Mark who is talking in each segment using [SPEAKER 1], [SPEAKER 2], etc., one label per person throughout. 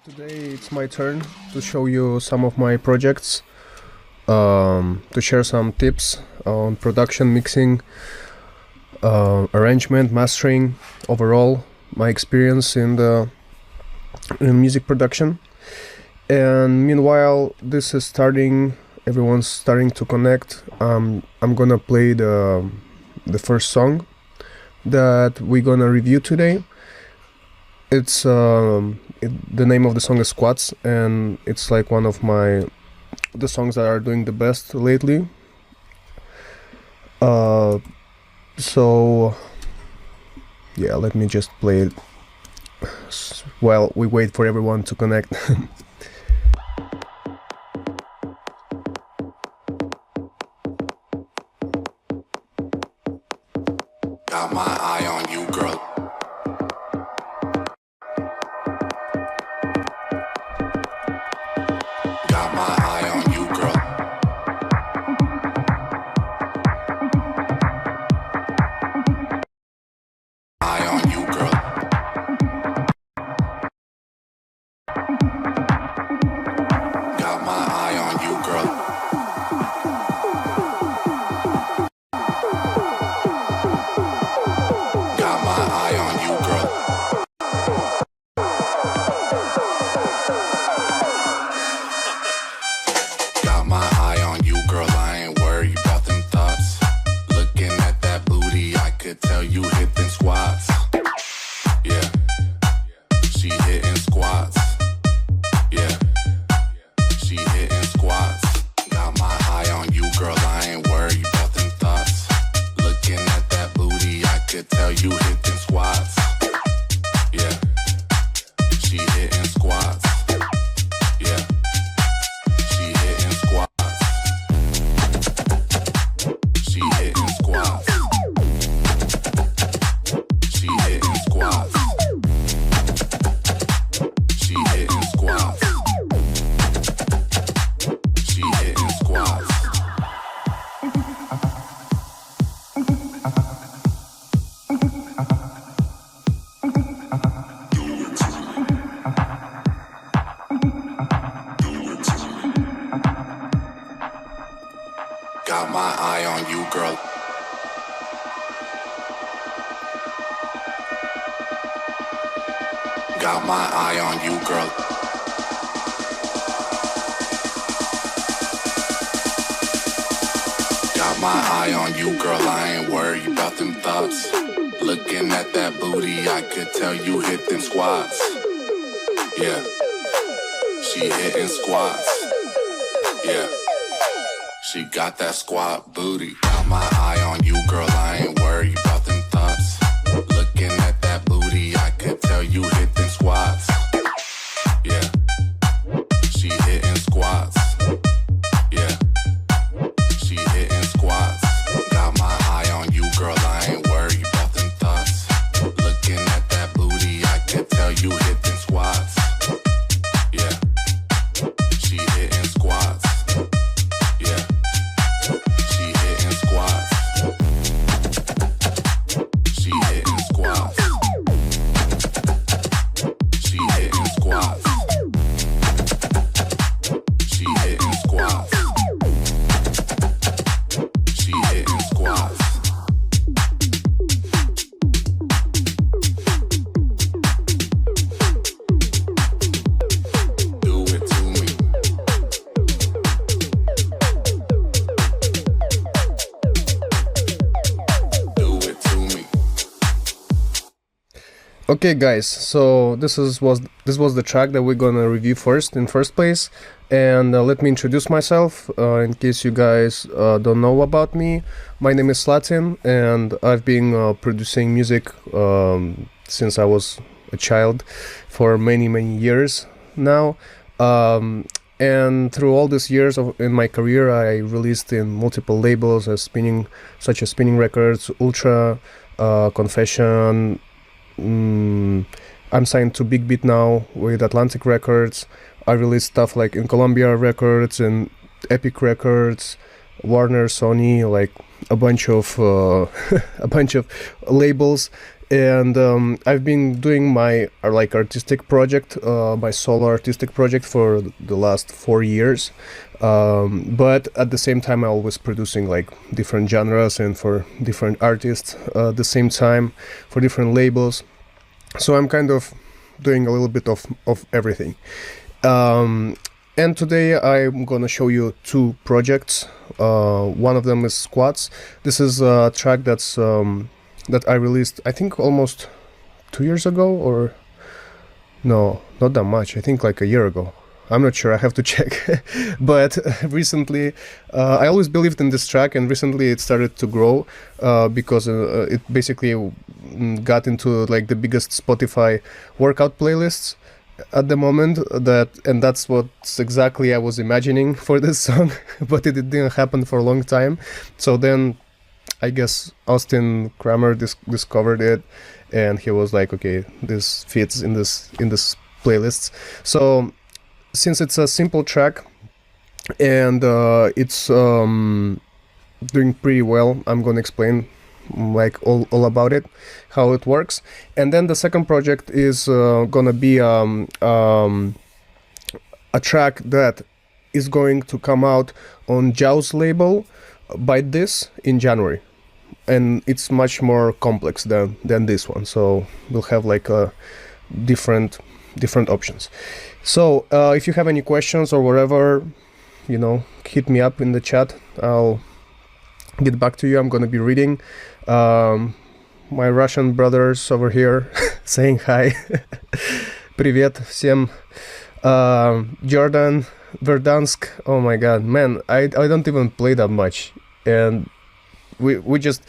[SPEAKER 1] Today it's my turn to show you some of my projects, to share some tips on production, mixing, arrangement, mastering, overall my experience in music production. And meanwhile, this is starting. Everyone's starting to connect. I'm gonna play the first song that we're gonna review today. It's the name of the song is Squats, and it's like one of the songs that are doing the best lately. So yeah, let me just play it while we wait for everyone to connect.
[SPEAKER 2] Got my eye on you, girl. Got my eye on you, girl. Eye on you, girl. Got my eye on you, girl. Got my eye on you, girl. Got my eye on you, girl. I ain't worried about them thoughts. Looking at that booty, I could tell you hit them squats. Yeah, she hitting squats. Yeah, she hitting squats. Got my eye on you, girl. I ain't worried about them thoughts. Looking at that booty, I could tell you hit them squats. Yeah, she hitting squats. Yeah, she hitting squats. She hitting squats. She hitting squats. She hitting squats. She hitting squats. Got my eye on you, girl. Got my eye on you, girl. Got my eye on you, girl. I ain't worried about them thoughts. Looking at that booty, I could tell you hit them squats. Yeah, she hitting squats. Yeah, she got that squat booty. Got my eye on you, girl. I ain't worried about them thoughts. Looking at that booty, I could tell you hit them squats. Yeah, she hitting squats. Yeah, she hitting squats. Got my eye on you, girl. I ain't worried about them thoughts. Looking at that booty, I could tell you hit them squats. Yeah, she hitting squats. Yeah, she hitting squats. She hitting squats. She hitting squats. She hitting squats. She hitting squats. Do it to me. Do it to me.
[SPEAKER 1] Okay, guys. So this was the track that we're gonna review in first place, and let me introduce myself in case you guys don't know about me. My name is Slatin, and I've been producing music since I was a child for many years now. And through all these years in my career, I released in multiple labels such as Spinning Records, Ultra, Confession. I'm signed to Big Beat now with Atlantic Records. I released stuff like in Columbia Records and Epic Records, Warner, Sony, like a bunch of a bunch of labels. and I've been doing my like artistic project, my solo artistic project for the last 4 years. But at the same time, I'm always producing like different genres and for different artists at the same time, for different labels. So I'm kind of doing a little bit of everything. And today I'm gonna show you two projects. One of them is Squats. This is a track that I released, I think, almost 2 years ago, or no, not that much. I think like a year ago. I'm not sure, I have to check. But recently, I always believed in this track, and recently it started to grow because it basically got into like the biggest Spotify workout playlists at the moment. And that's what exactly I was imagining for this song, but it didn't happen for a long time. So then I guess Austin Kramer discovered it, and he was like, okay, this fits in this playlists. So since it's a simple track and it's doing pretty well, I'm gonna explain like all about it, how it works. And then the second project is gonna be a track that is going to come out on Jaw's label by this in January, and it's much more complex than this one, so we'll have like a different options. So if you have any questions or whatever, hit me up in the chat. I'll get back to you. I'm gonna be reading. My Russian brothers over here saying hi. Привет всем. Jordan, Verdansk. Oh my god, man, I don't even play that much, and we just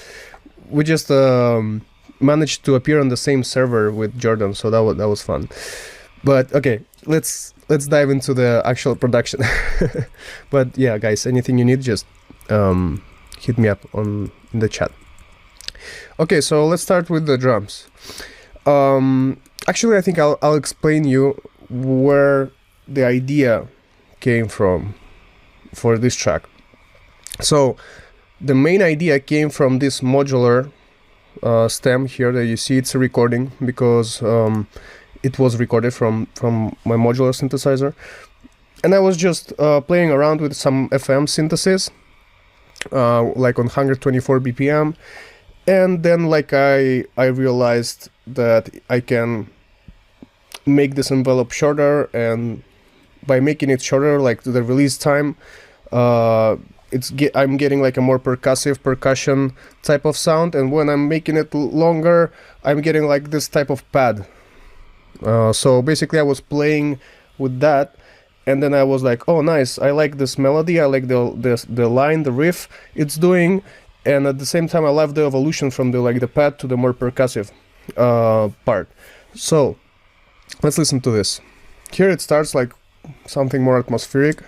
[SPEAKER 1] managed to appear on the same server with Jordan, so that was fun. But okay, let's dive into the actual production. But yeah, guys, anything you need, just hit me up in the chat. Okay, so let's start with the drums. Actually, I think I'll explain you where the idea came from for this track. So the main idea came from this modular stem here that you see. It's a recording because it was recorded from my modular synthesizer, and I was just playing around with some FM synthesis, like on 124 BPM, and then like I realized that I can make this envelope shorter, and by making it shorter, like the release time, I'm getting like a more percussion type of sound, and when I'm making it longer, I'm getting like this type of pad. So basically I was playing with that, and then I was like, oh nice, I like this melody, I like the line, the riff it's doing, and at the same time I love the evolution from the pad to the more percussive part. So let's listen to this. Here it starts like something more atmospheric.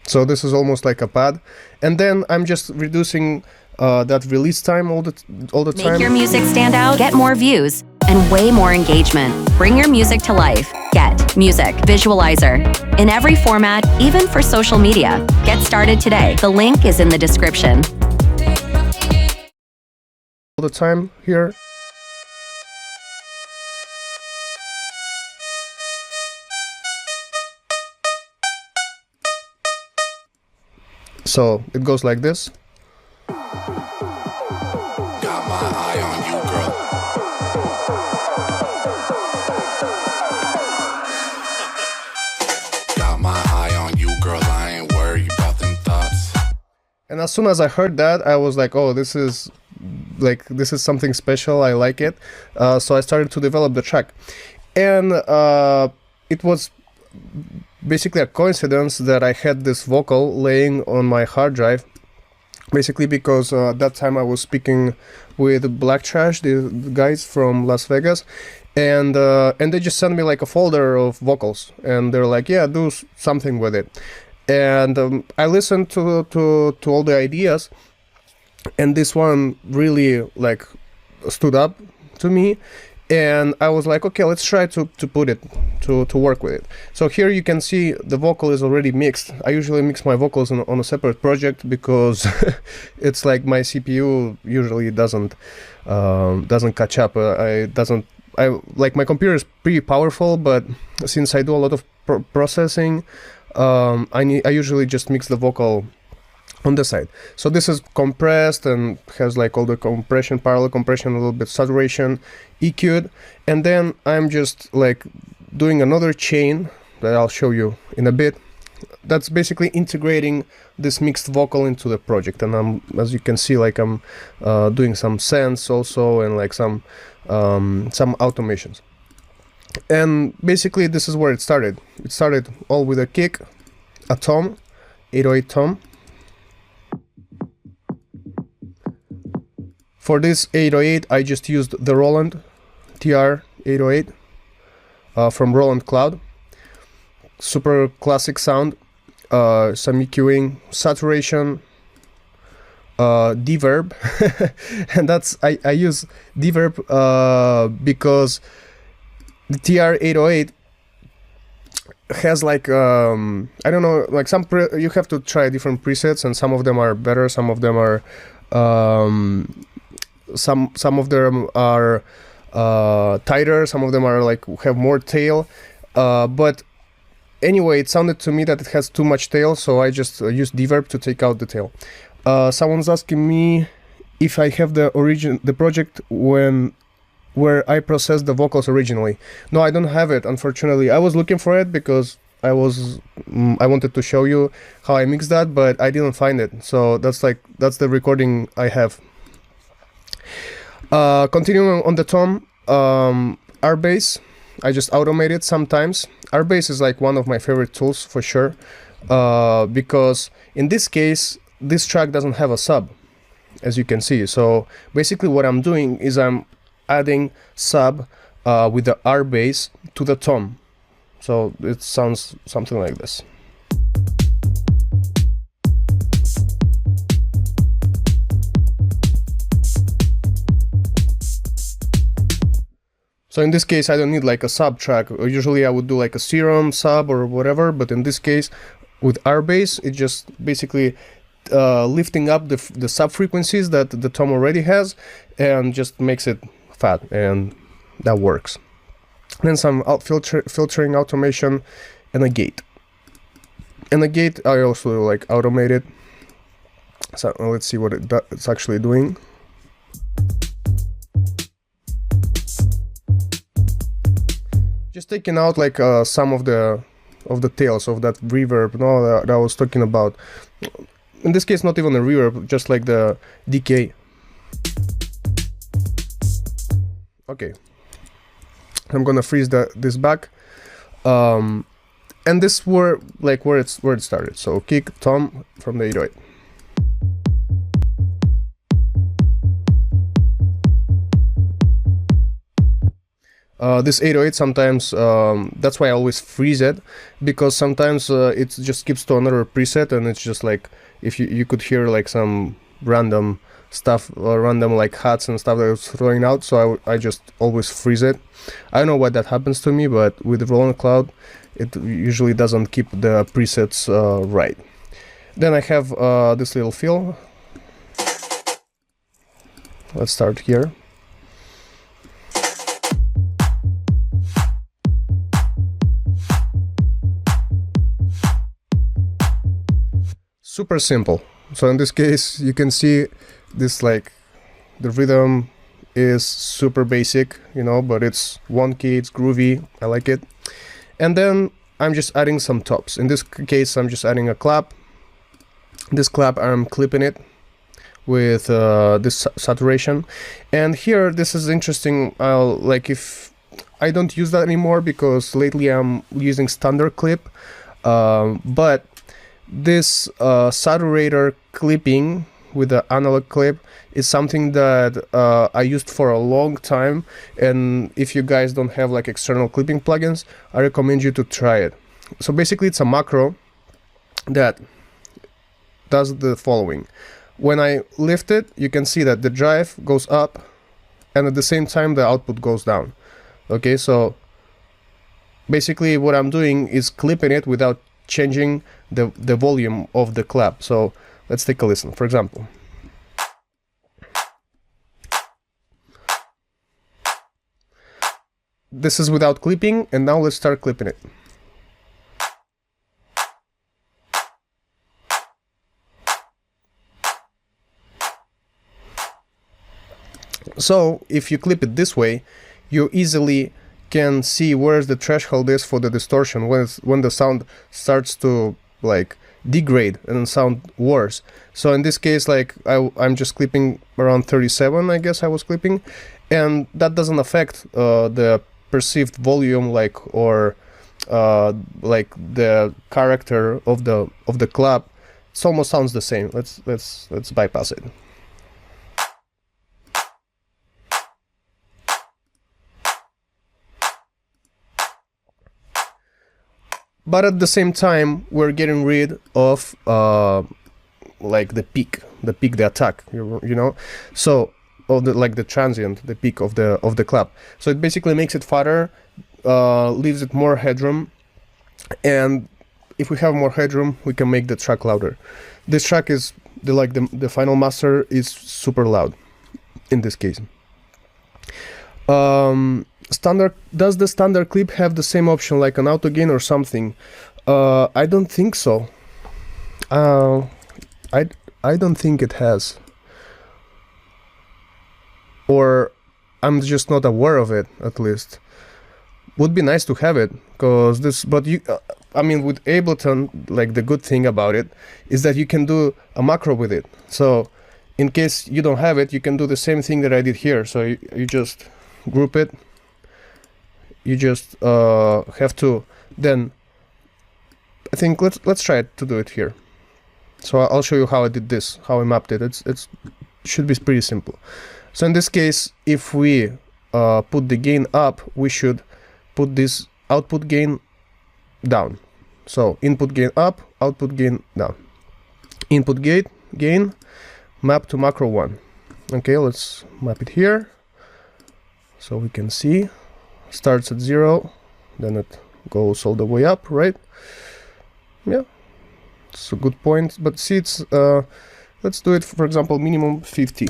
[SPEAKER 1] So this is almost like a pad, and then I'm just reducing that release time all the time.
[SPEAKER 3] Make your music stand out, get more views, and way more engagement. Bring your music to life. Get Music Visualizer in every format, even for social media. Get started today. The link is in the description.
[SPEAKER 1] All the time here. So it goes like this.
[SPEAKER 2] Got my eye on you, girl. Got my eye on you, girl. I ain't worried about them thoughts.
[SPEAKER 1] And as soon as I heard that, I was like, oh, this is something special, I like it. So I started to develop the track, and it was basically a coincidence that I had this vocal laying on my hard drive, basically because at that time I was speaking with Black Trash, the guys from Las Vegas, and they just sent me like a folder of vocals, and they're like, yeah, do something with it. And I listened to all the ideas, and this one really like stood up to me, and I was like, okay, let's try to put it to work with it. So here you can see the vocal is already mixed. I usually mix my vocals on a separate project because it's like my CPU usually doesn't catch up. I like my computer is pretty powerful, but since I do a lot of processing, I usually just mix the vocal on the side. So this is compressed and has like all the compression, parallel compression, a little bit saturation, EQ'd, and then I'm just like doing another chain that I'll show you in a bit. That's basically integrating this mixed vocal into the project, and as you can see, like I'm doing some sends also, and like some automations. And basically this is where it started. It started all with a kick, a tom, 808 tom. For this 808, I just used the Roland TR-808 from Roland Cloud. Super classic sound, some EQing, saturation, deverb, and that's I use deverb because the TR-808 has like I don't know, like you have to try different presets, and some of them are better, some of them are some of them are tighter, some of them are like have more tail, but anyway, it sounded to me that it has too much tail, so I just used deverb to take out the tail. Someone's asking me if I have the project where I processed the vocals originally. No, I don't have it, unfortunately. I was looking for it because I wanted to show you how I mixed that, but I didn't find it. So that's the recording I have. Continuing on the tom, R bass, I just automate it sometimes. R bass is like one of my favorite tools for sure, because in this case this track doesn't have a sub, as you can see. So basically what I'm doing is I'm adding sub with the R bass to the tom, so it sounds something like this. So in this case, I don't need like a sub track. Usually I would do like a serum sub or whatever, but in this case, with R bass, it just basically lifting up the sub frequencies that the tom already has, and just makes it fat, and that works. Then some filtering automation and a gate. And the gate I also like automated. So let's see what it's actually doing. Just taking out like some of the tails of that reverb, that I was talking about. In this case, not even a reverb, just like the decay. Okay, I'm gonna freeze this back, and this where it started. So kick tom from the 808. This 808 sometimes, that's why I always freeze it, because sometimes it just skips to another preset, and it's just like, if you could hear like some random stuff, or random like hats and stuff that was throwing out, so I just always freeze it. I don't know why that happens to me, but with Roland Cloud it usually doesn't keep the presets right. Then I have this little fill. Let's start here. Super simple. So in this case, you can see this, like, the rhythm is super basic, you know, but it's wonky, it's groovy, I like it. And then I'm just adding some tops. In this case, I'm just adding a clap. This clap, I'm clipping it with this saturation. And here, this is interesting. Like, if I don't use that anymore because lately I'm using standard clip, but this saturator clipping with the analog clip is something that I used for a long time, and if you guys don't have like external clipping plugins, I recommend you to try it. So basically it's a macro that does the following. When I lift it, you can see that the drive goes up, and at the same time the output goes down. Okay, so basically what I'm doing is clipping it without changing the volume of the clap. So let's take a listen. For example, this is without clipping, and now let's start clipping it. So if you clip it this way, you easily can see where the threshold is for the distortion when the sound starts to like degrade and sound worse. So in this case, like I'm just clipping around 37, I guess I was clipping, and that doesn't affect the perceived volume, like, or like the character of the clap. It almost sounds the same. Let's bypass it. But at the same time, we're getting rid of like the peak, the attack, you know. So, of the, like the transient, the peak of the clap. So it basically makes it fatter, leaves it more headroom, and if we have more headroom, we can make the track louder. This track is the final master is super loud in this case. Does the standard clip have the same option like an auto gain or something? I don't think so. I don't think it has, or I'm just not aware of it. At least would be nice to have it, because this. But you, I mean, with Ableton, like the good thing about it is that you can do a macro with it. So in case you don't have it, you can do the same thing that I did here. So you just group it. You just have to then, I think let's try to do it here. So I'll show you how I did this, how I mapped it. It should be pretty simple. So in this case, if we put the gain up, we should put this output gain down. So input gain up, output gain down. Input gain map to macro 1. Okay, let's map it here so we can see. Starts at 0, then it goes all the way up, right? Yeah, it's a good point. But see, it's let's do it, for example, minimum 50.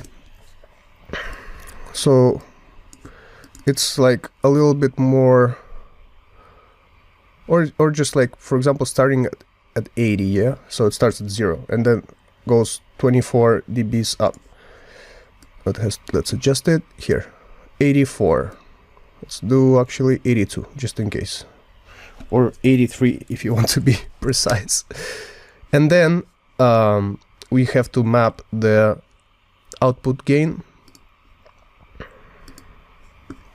[SPEAKER 1] So it's like a little bit more, or just like, for example, starting at 80, yeah? So it starts at 0 and then goes 24 dBs up. Let's adjust it here. 84. Let's do actually 82, just in case. Or 83 if you want to be precise. And then we have to map the output gain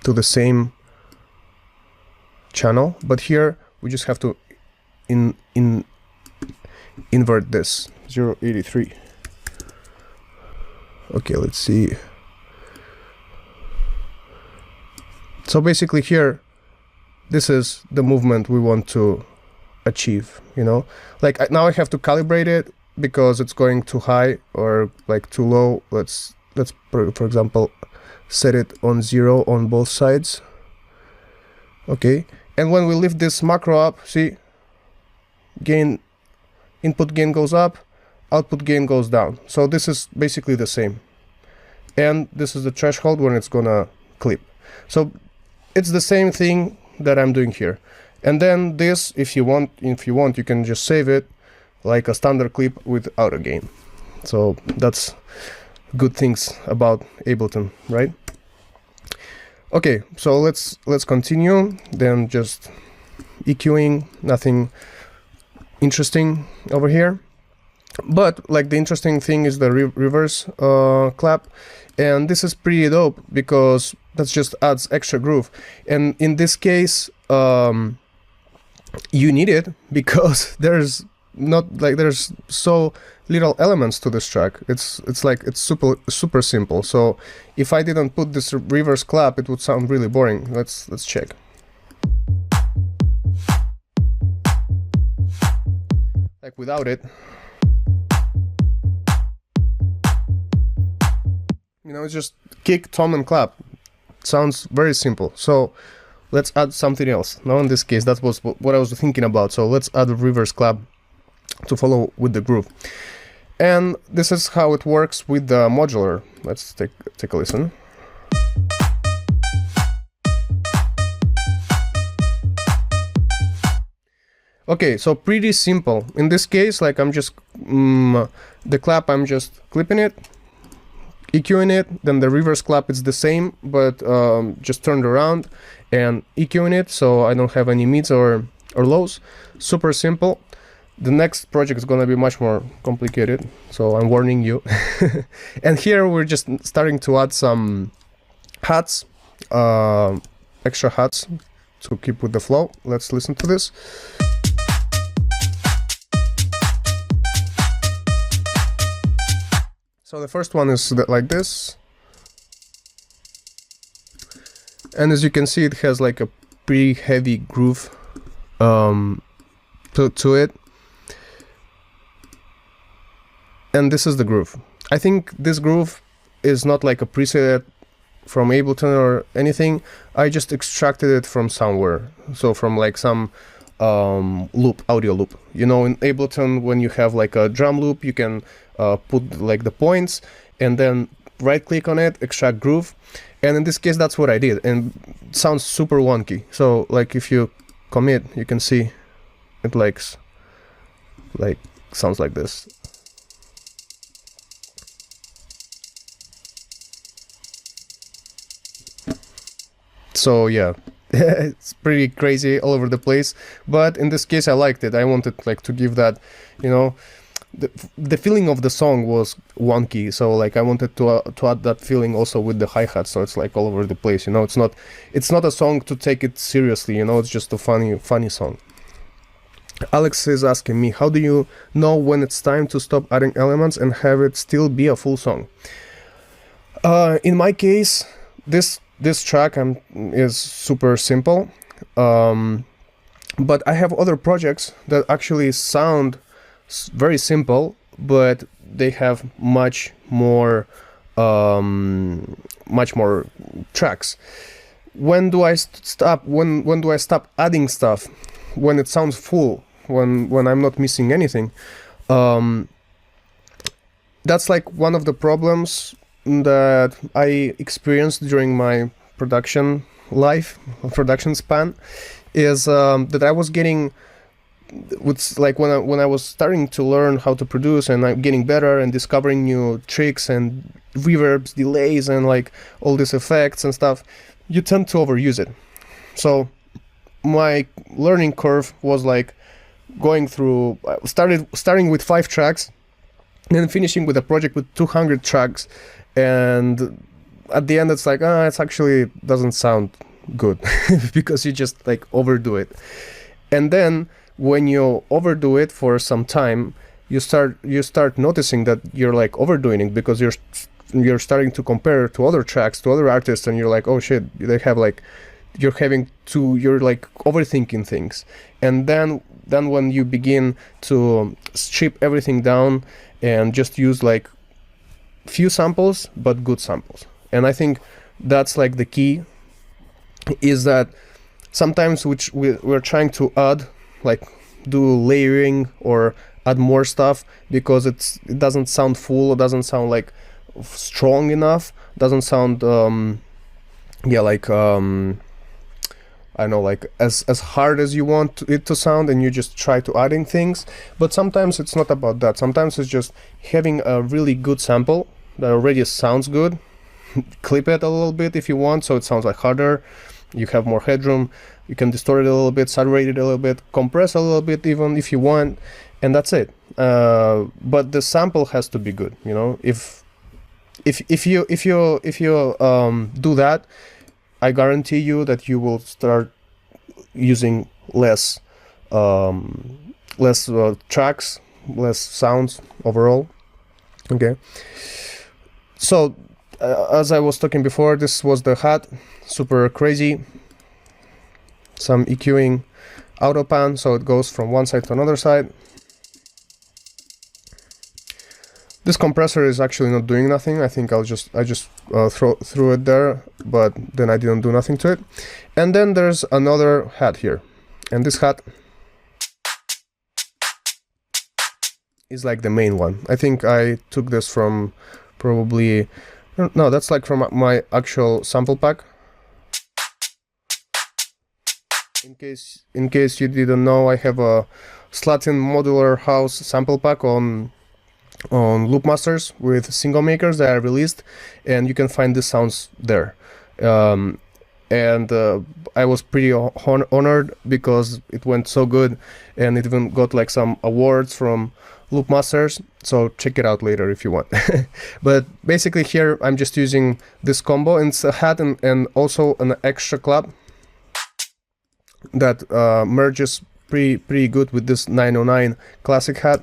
[SPEAKER 1] to the same channel. But here we just have to invert this. 0.83. Okay, let's see. So basically here, this is the movement we want to achieve, you know? Like now I have to calibrate it because it's going too high or like too low. Let's for example, set it on 0 on both sides. Okay, and when we lift this macro up, see, input gain goes up, output gain goes down. So this is basically the same. And this is the threshold when it's gonna clip. So it's the same thing that I'm doing here. And then this, if you want, you can just save it like a standard clip with auto gain. So that's good things about Ableton, right? Okay, so let's continue. Then just EQing, nothing interesting over here. But like the interesting thing is the reverse clap, and this is pretty dope because that just adds extra groove. And in this case, you need it because there's so little elements to this track. It's super simple. So if I didn't put this reverse clap, it would sound really boring. Let's check. Like without it, you know, it's just kick, tom, and clap. It sounds very simple. So let's add something else. Now in this case, that was what I was thinking about. So let's add a reverse clap to follow with the groove. And this is how it works with the modular. Let's take a listen. Okay, so pretty simple. In this case, like I'm just the clap, I'm just clipping it, EQing it, then the reverse clap is the same, but just turned around and EQing it, so I don't have any mids or lows. Super simple. The next project is gonna be much more complicated, so I'm warning you. And here we're just starting to add some hats, extra hats to keep with the flow. Let's listen to this. So the first one is like this, and as you can see, it has like a pretty heavy groove to it, and this is the groove. I think this groove is not like a preset from Ableton or anything. I just extracted it from somewhere, so from like some loop, audio loop. You know, in Ableton, when you have like a drum loop, you can put like the points and then right click on it, extract groove, and in this case that's what I did, and it sounds super wonky. So like if you commit, you can see it like sounds like this. So yeah, it's pretty crazy all over the place, but in this case I liked it. I wanted like to give that, you know, the feeling of the song was wonky, so like I wanted to add that feeling also with the hi-hat, so it's like all over the place, you know. It's not a song to take it seriously, you know, it's just a funny song. Alex is asking me, how do you know when it's time to stop adding elements and have it still be a full song? In my case, this track is super simple, but I have other projects that actually sound very simple, but they have much more tracks. When do I stop? When do I stop adding stuff? When it sounds full, when I'm not missing anything. That's like one of the problems that I experienced during my production span, is that I was getting, with like when I was starting to learn how to produce, and I'm getting better and discovering new tricks and reverbs, delays, and like all these effects and stuff, you tend to overuse it. So my learning curve was like going through, starting with 5 tracks and then finishing with a project with 200 tracks, and at the end it's like, it's actually doesn't sound good because you just like overdo it. And then when you overdo it for some time, you start noticing that you're like overdoing it, because you're starting to compare to other tracks, to other artists, and you're like, oh shit, they have like, you're like overthinking things. And then when you begin to strip everything down and just use like few samples, but good samples. And I think that's like the key, is that sometimes we're trying to add, like do layering or add more stuff because it doesn't sound full, it doesn't sound like strong enough, doesn't sound I know, like as hard as you want it to sound, and you just try to adding things. But sometimes it's not about that. Sometimes it's just having a really good sample that already sounds good, clip it a little bit if you want, so it sounds like harder, you have more headroom, you can distort it a little bit, saturate it a little bit, compress a little bit even if you want, and that's it. But the sample has to be good, you know. If you do that, I guarantee you that you will start using less tracks, less sounds overall. Okay. So as I was talking before, this was the hat, super crazy. Some EQing, auto pan, so it goes from one side to another side. This compressor is actually not doing nothing. I think I just threw it there, but then I didn't do nothing to it. And then there's another hat here, and this hat is like the main one. I think I took this from probably, no, that's like from my actual sample pack. In case you didn't know, I have a Slatin modular house sample pack on Loop Masters with single makers that I released, and you can find the sounds there. And I was pretty honored because it went so good, and it even got like some awards from Loop Masters, so check it out later if you want. But basically here I'm just using this combo, and it's a hat and also an extra clap that merges pretty good with this 909 classic hat.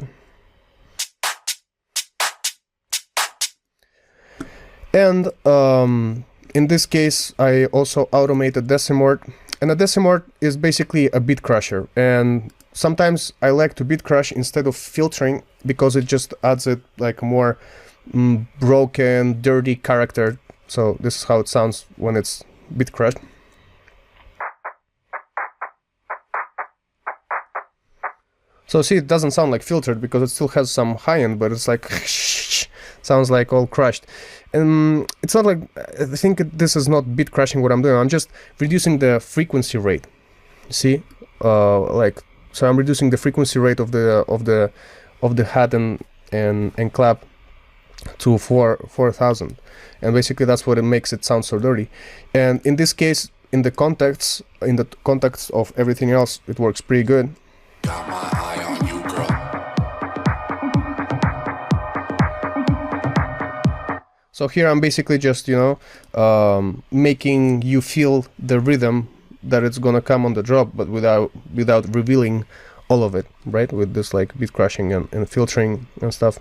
[SPEAKER 1] And in this case I also automated Decimort, and a Decimort is basically a beat crusher, and sometimes I like to beat crush instead of filtering because it just adds it like a more broken, dirty character. So this is how it sounds when it's beat crushed. So see, it doesn't sound like filtered because it still has some high end, but it's like sounds like all crushed. And it's not like, I think this is not beat crushing what I'm doing. I'm just reducing the frequency rate. See, like, so I'm reducing the frequency rate of the hat and clap to 4,000, and basically that's what it makes it sound so dirty. And in this case, in the context of everything else, it works pretty good.
[SPEAKER 2] Got my eye on you, girl.
[SPEAKER 1] So here I'm basically just, making you feel the rhythm that it's gonna come on the drop, but without revealing all of it, right? With this like beat crushing and filtering and stuff.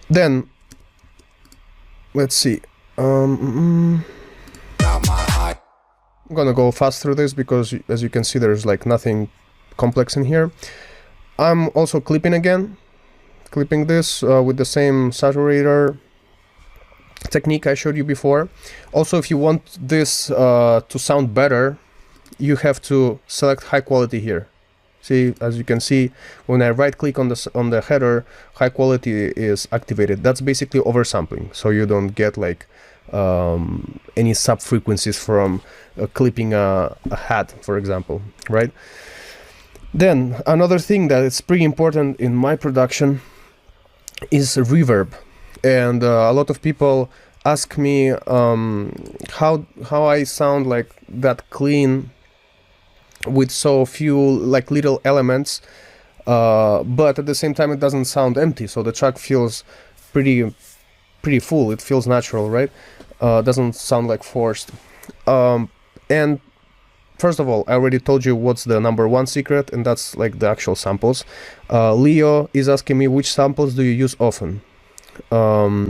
[SPEAKER 1] Then let's see. I'm gonna go fast through this because, as you can see, there's like nothing complex in here. I'm also clipping this with the same saturator technique I showed you before. Also, if you want this to sound better, you have to select high quality here. See, as you can see, when I right click on the header, high quality is activated. That's basically oversampling, so you don't get like any sub frequencies from clipping a hat, for example, right? Then another thing that is pretty important in my production is reverb, and a lot of people ask me how I sound like that clean with so few like little elements, but at the same time it doesn't sound empty, so the track feels pretty full. It feels natural, right? Doesn't sound like forced. And first of all, I already told you what's the number one secret, and that's like the actual samples. Leo is asking me, which samples do you use often? I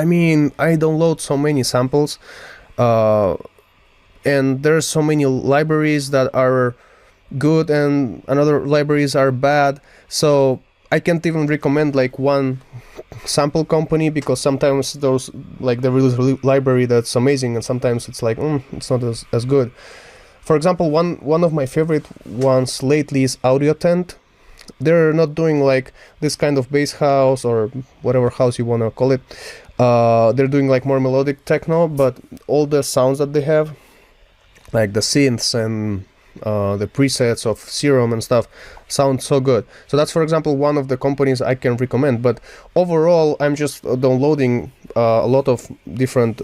[SPEAKER 1] mean, I download so many samples, and there's so many libraries that are good and another libraries are bad, so I can't even recommend like one sample company, because sometimes those, like, they release library that's amazing, and sometimes it's like it's not as good. For example, one of my favorite ones lately is Audio Tent. They're not doing like this kind of bass house or whatever house you want to call it. They're doing like more melodic techno, but all the sounds that they have, like the synths and the presets of Serum and stuff, sound so good. So that's, for example, one of the companies I can recommend. But overall, I'm just downloading a lot of different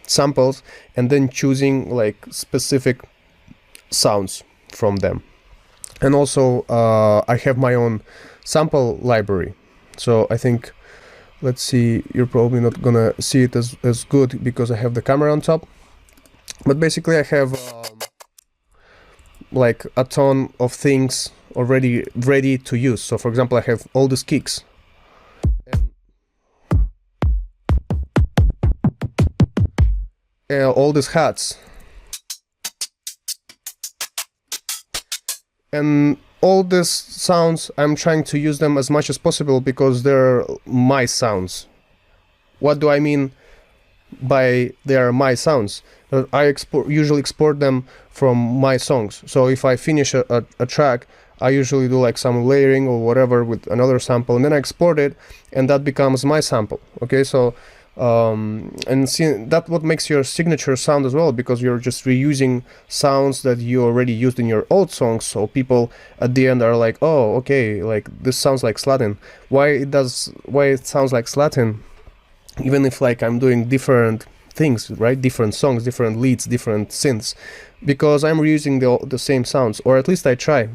[SPEAKER 1] samples and then choosing like specific sounds from them. And also I have my own sample library. So I think, let's see, you're probably not gonna see it as good because I have the camera on top. But basically I have like a ton of things already ready to use. So for example, I have all these kicks. And all these hats. And all these sounds, I'm trying to use them as much as possible because they're my sounds. What do I mean by they are my sounds? I usually export them from my songs. So if I finish a track, I usually do like some layering or whatever with another sample, and then I export it, and that becomes my sample. Okay, so and see, that what makes your signature sound as well, because you're just reusing sounds that you already used in your old songs. So people at the end are like, oh, okay, like this sounds like Slatin. Why it sounds like Slatin? Even if like I'm doing different things, right? Different songs, different leads, different synths, because I'm reusing the same sounds, or at least I try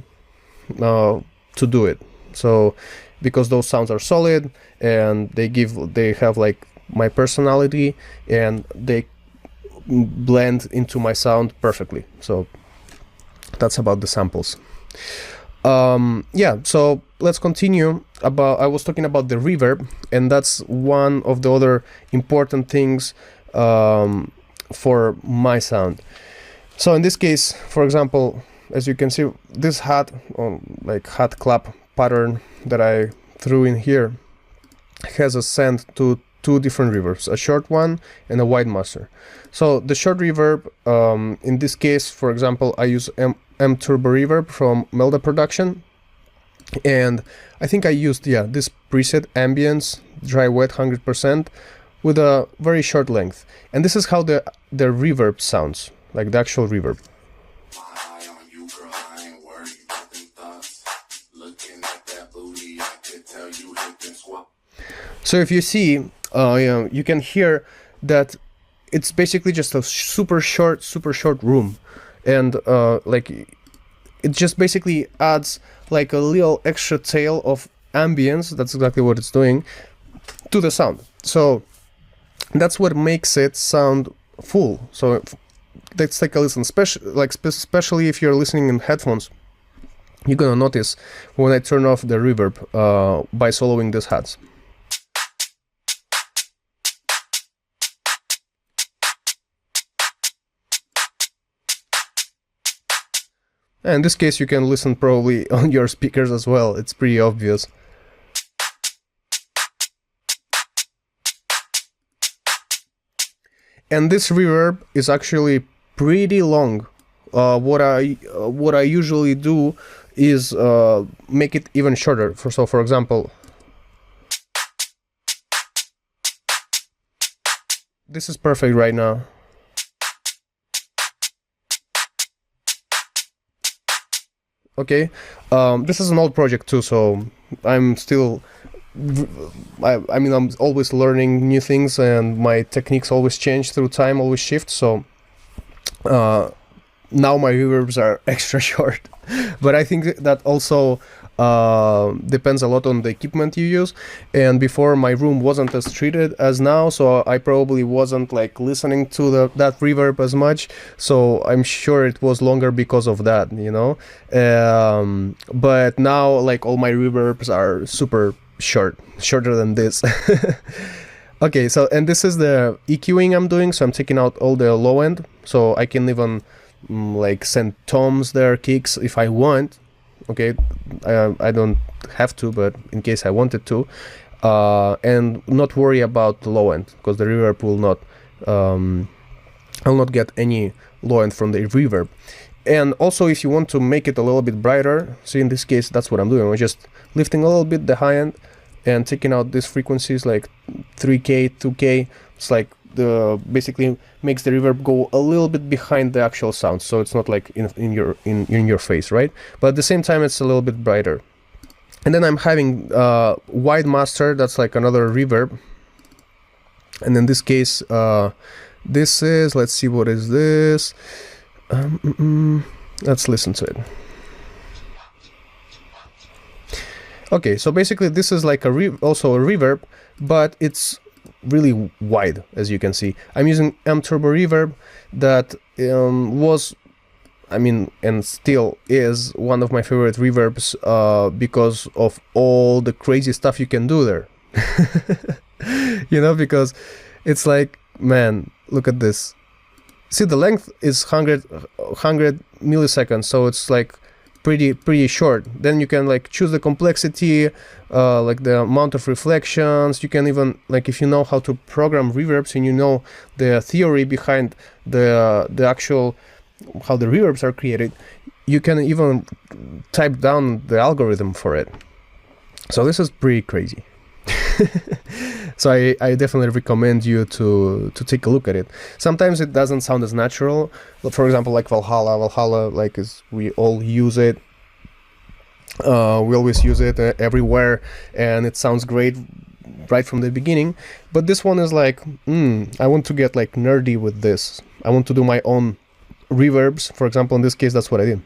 [SPEAKER 1] to do it. So because those sounds are solid and they have like my personality and they blend into my sound perfectly. So that's about the samples. Yeah, so let's continue. I was talking about the reverb, and that's one of the other important things for my sound. So in this case, for example, as you can see, this hat clap pattern that I threw in here has a send to two different reverbs, a short one and a wide master. So the short reverb, in this case, for example, I use M Turbo Reverb from Melda Production, and I think I used this preset ambience dry wet 100% with a very short length, and this is how the reverb sounds, like the actual reverb. So if you see, you can hear that it's basically just a super short room, and like it just basically adds like a little extra tail of ambience. That's exactly what it's doing to the sound. So that's what makes it sound full. So let's take a listen, especially if you're listening in headphones. You're gonna notice when I turn off the reverb by soloing these hats. And in this case, you can listen probably on your speakers as well. It's pretty obvious. And this reverb is actually pretty long. What I usually do is make it even shorter. For example, this is perfect right now. Okay, this is an old project too, so I'm still, I mean, I'm always learning new things, and my techniques always change through time, always shift. So now my reverbs are extra short, but I think that also depends a lot on the equipment you use. And before, my room wasn't as treated as now, so I probably wasn't like listening to that reverb as much, so I'm sure it was longer because of that, you know. But now like all my reverbs are super shorter than this. Okay, so and this is the EQing I'm doing, so I'm taking out all the low end, so I can even like send toms there, kicks if I want. Okay, I don't have to, but in case I wanted to, and not worry about the low end, because the reverb will not, I'll not get any low end from the reverb. And also, if you want to make it a little bit brighter, see, in this case, that's what I'm doing. I'm just lifting a little bit the high end and taking out these frequencies like 3K, 2K. It's like basically makes the reverb go a little bit behind the actual sound, so it's not like in your face, right? But at the same time, it's a little bit brighter. And then I'm having wide master, that's like another reverb. And in this case, this is, let's see, what is this? Let's listen to it. Okay, so basically this is like also a reverb, but it's really wide, as you can see. I'm using M Turbo Reverb that was, I mean, and still is one of my favorite reverbs because of all the crazy stuff you can do there. You know, because it's like, man, look at this. See, the length is 100 milliseconds, so it's like pretty short. Then you can like choose the complexity, like the amount of reflections. You can even, like, if you know how to program reverbs and you know the theory behind the actual how the reverbs are created, you can even type down the algorithm for it. So this is pretty crazy. So I definitely recommend you to take a look at it. Sometimes it doesn't sound as natural. For example, like Valhalla, like we all use it. We always use it everywhere, and it sounds great right from the beginning. But this one is like, I want to get like nerdy with this. I want to do my own reverbs. For example, in this case, that's what I did.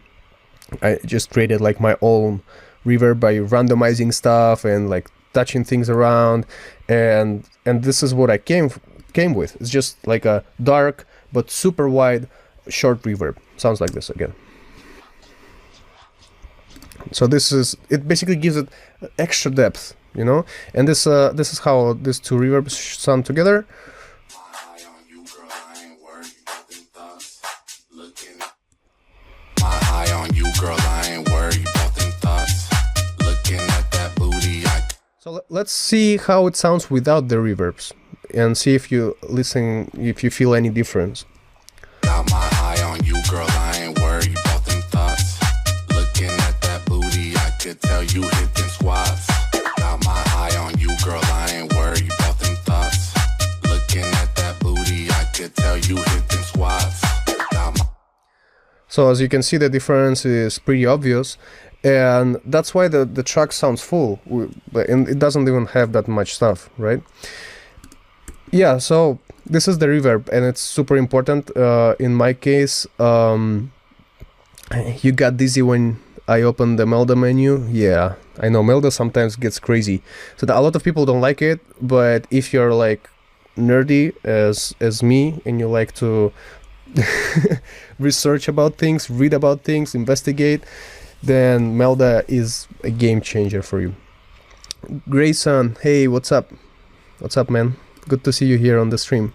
[SPEAKER 1] I just created like my own reverb by randomizing stuff and like touching things around, and this is what I came with. It's just like a dark but super wide short reverb. Sounds like this again. So it basically gives it extra depth, you know. And this is how these two reverbs sound together. So let's see how it sounds without the reverbs, and see if you feel any difference.
[SPEAKER 2] Got my eye on you, girl, I ain't worried about them thoughts. Looking at that booty, I could tell you hit them squats. Got my eye on you, girl, I ain't worried about them thoughts. Looking at that booty, I could tell you hit them squats.
[SPEAKER 1] So as you can see, the difference is pretty obvious, and that's why the track sounds full, and it doesn't even have that much stuff, right? Yeah, so this is the reverb, and it's super important. In my case, you got dizzy when I opened the Melda menu. Yeah, I know Melda sometimes gets crazy, so a lot of people don't like it. But if you're like nerdy as me, and you like to research about things, read about things, investigate, then Melda is a game changer for you. Grayson, hey, what's up? What's up, man? Good to see you here on the stream.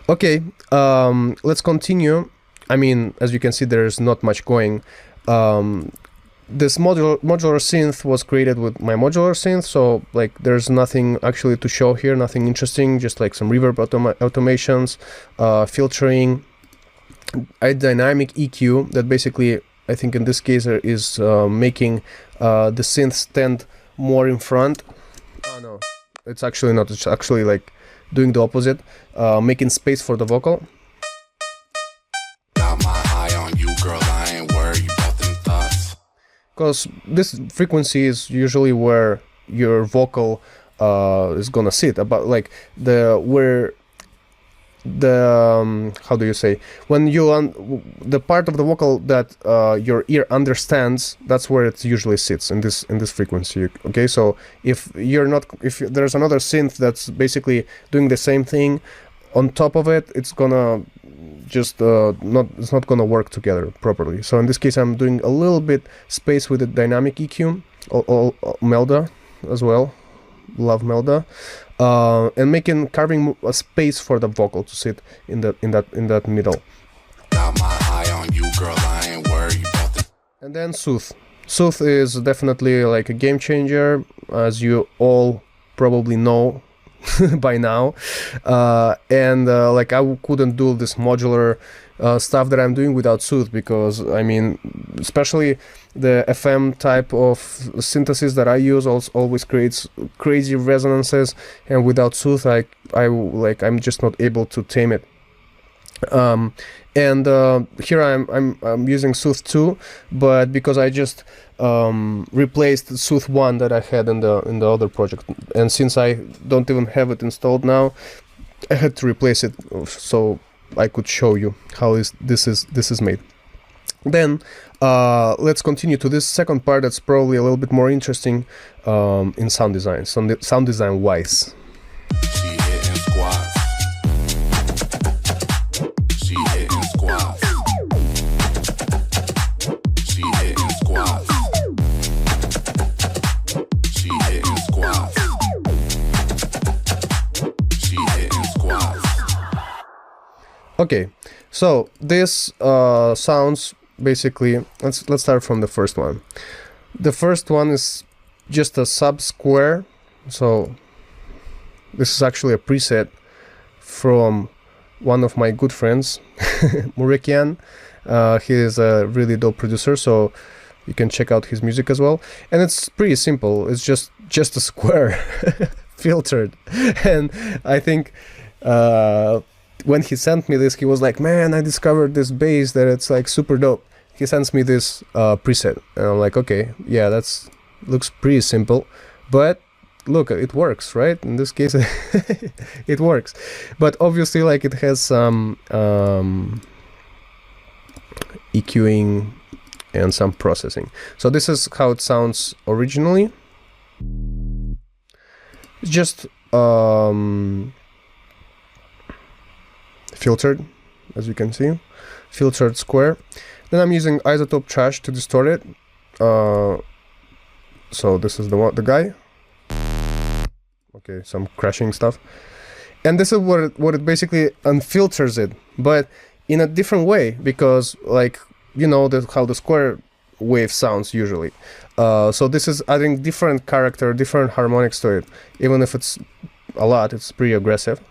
[SPEAKER 1] Okay, let's continue. I mean, as you can see, there's not much going. This modular synth was created with my modular synth, so like there's nothing actually to show here, nothing interesting, just like some reverb automations, filtering, a dynamic EQ that basically, I think in this case is making the synth stand more in front. Oh no, it's actually not. It's actually like doing the opposite, making space for the vocal.
[SPEAKER 2] Got my eye on you, girl, I ain't worried about them thoughts.
[SPEAKER 1] Because this frequency is usually where your vocal is gonna sit. About like how do you say, when the part of the vocal that your ear understands, that's where it usually sits, in this frequency. Okay, so if there's another synth that's basically doing the same thing on top of it, it's gonna just it's not gonna work together properly. So in this case, I'm doing a little bit space with the dynamic EQ, Melda as well. Love Melda. And carving a space for the vocal to sit in that middle.
[SPEAKER 2] Got my eye on you, girl, I ain't worried about them.
[SPEAKER 1] And then Sooth. Sooth is definitely like a game changer, as you all probably know by now. Like I couldn't do this modular stuff that I'm doing without Sooth, because I mean, especially the FM type of synthesis that I use always creates crazy resonances, and without Sooth I'm just not able to tame it. Here I'm using Sooth 2, but because I just replaced Sooth 1 that I had in the other project, and since I don't even have it installed now, I had to replace it so I could show you how this is made. Then let's continue to this second part that's probably a little bit more interesting in sound design, sound design wise.
[SPEAKER 2] She hitting squats. She hitting squats. She hitting squats. She hitting squats. She hitting squats.
[SPEAKER 1] Okay, so this sounds basically, let's start from the first one. The first one is just a sub square. So this is actually a preset from one of my good friends, Murikian. He is a really dope producer, so you can check out his music as well. And it's pretty simple. It's just a square filtered. And I think when he sent me this, he was like, man, I discovered this bass that it's like super dope. He sends me this preset, and I'm like, okay, yeah, looks pretty simple, but look, it works, right? In this case, it works. But obviously, like, it has some EQing and some processing. So this is how it sounds originally. It's just filtered, as you can see, filtered square. Then I'm using isotope trash to distort it. So this is the guy. Okay, some crashing stuff. And this is what it basically unfilters it, but in a different way, because, like, you know how the square wave sounds usually. So this is adding different character, different harmonics to it. Even if it's a lot, it's pretty aggressive.